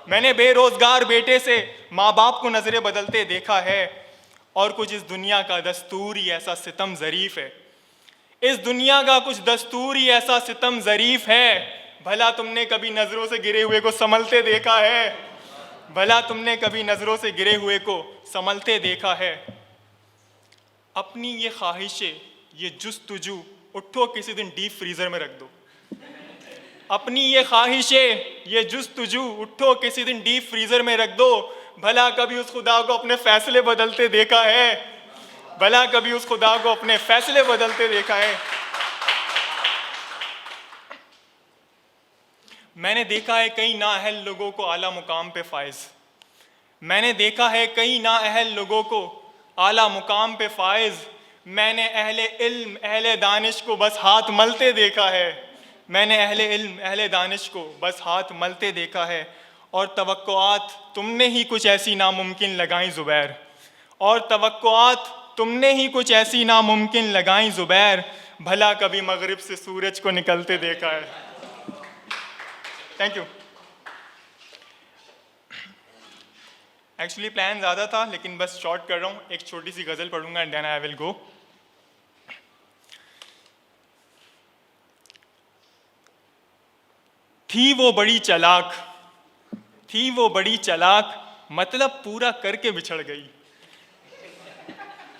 मैंने बेरोजगार बेटे से माँ बाप को नजरें बदलते देखा है। और कुछ इस दुनिया का दस्तूर ही ऐसा सितम ज़रीफ है, इस दुनिया का कुछ दस्तूर ही ऐसा सितम ज़रीफ है। भला तुमने कभी नज़रों से गिरे हुए को संभलते देखा है, भला तुमने कभी नज़रों से गिरे हुए को संभलते देखा है। अपनी ये ख्वाहिशें, ये जुस्तुजू, उठो किसी दिन डीप फ्रीज़र में रख दो। अपनी ये ख्वाहिशें, ये जुस्तुजू, उठो किसी दिन डीप फ्रीज़र में रख दो। भला कभी उस खुदा को अपने फैसले बदलते देखा है, भला कभी उस खुदा को अपने फैसले बदलते देखा है। मैंने देखा है कई नाअहल लोगों को आला मुकाम पे फाइज, मैंने देखा है कई नाअहल लोगों को आला मुकाम पे फाइज। मैंने अहले इल्म, अहले दानिश को बस हाथ मलते देखा है, मैंने अहले इल्म, अहले दानिश को बस हाथ मलते देखा है। और तवक्कुआत तुमने ही कुछ ऐसी नामुमकिन लगाई ज़ुबैर, और तवक्कुआत तुमने ही कुछ ऐसी नामुमकिन लगाई ज़ुबैर। भला कभी मगरिब से सूरज को निकलते देखा है। Thank you. एक्चुअली प्लान ज़्यादा था लेकिन बस शॉर्ट कर रहा हूँ। एक छोटी सी गज़ल पढ़ूंगा and then I will go. थी वो बड़ी चालाक, थी वो बड़ी चालाक, मतलब पूरा करके बिछड़ गई।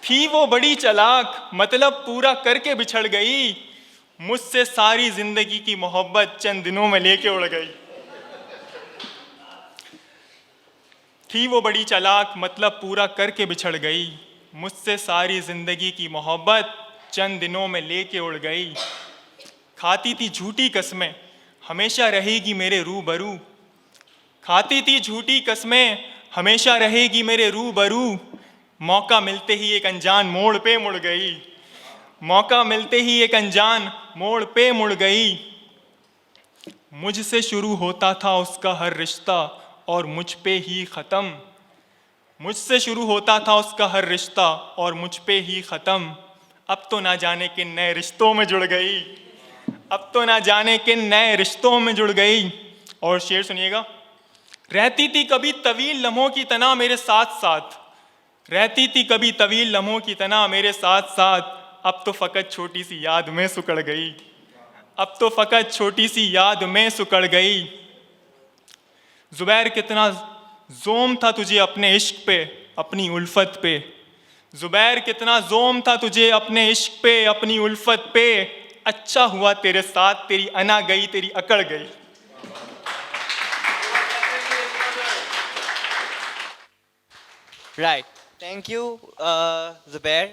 थी वो बड़ी चालाक, मतलब पूरा करके बिछड़ गई। मुझसे सारी जिंदगी की मोहब्बत चंद दिनों में लेके उड़ गई। थी वो बड़ी चालाक, मतलब पूरा करके बिछड़ गई। मुझसे सारी जिंदगी की मोहब्बत चंद दिनों में लेके उड़ गई। खाती थी झूठी कसमें, हमेशा रहेगी मेरे रूबरू। खाती थी झूठी कसमें, हमेशा रहेगी मेरे रूबरू। मौका मिलते ही एक अनजान मोड़ पे मुड़ गई, मौका मिलते ही एक अनजान मोड़ पे मुड़ गई। मुझसे शुरू होता था उसका हर रिश्ता और मुझ पे ही ख़त्म। मुझसे शुरू होता था उसका हर रिश्ता और मुझ पे ही ख़त्म। अब तो ना जाने किन नए रिश्तों में जुड़ गई, अब तो ना जाने किन नए रिश्तों में जुड़ गई। और शेर सुनिएगा। रहती थी कभी तवील लम्हों की तना मेरे साथ साथ, रहती थी कभी तवील लम्हों की तना मेरे साथ साथ। अब तो फ़कत छोटी सी याद में सुकड़ गई, अब तो फ़कत छोटी सी याद में सुकड़ गई। ज़ुबैर कितना ज़ोम था तुझे अपने इश्क पे, अपनी उल्फत पे। ज़ुबैर कितना ज़ोम था तुझे अपने इश्क पे, अपनी उल्फत पे। अच्छा हुआ तेरे साथ तेरी अना गई, तेरी अकड़ गई। Right. Thank you, Zubair.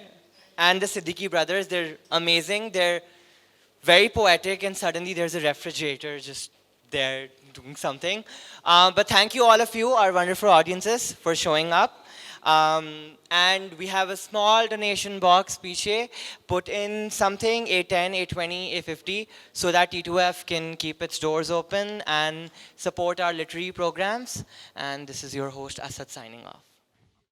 And the Siddiqui brothers, they're amazing. They're very poetic, and suddenly there's a refrigerator just there doing something. But thank you, all of you, our wonderful audiences, for showing up. And we have a small donation box, piche. Put in something, A10, A20, A50, so that T2F can keep its doors open and support our literary programs. And this is your host, Asad, signing off.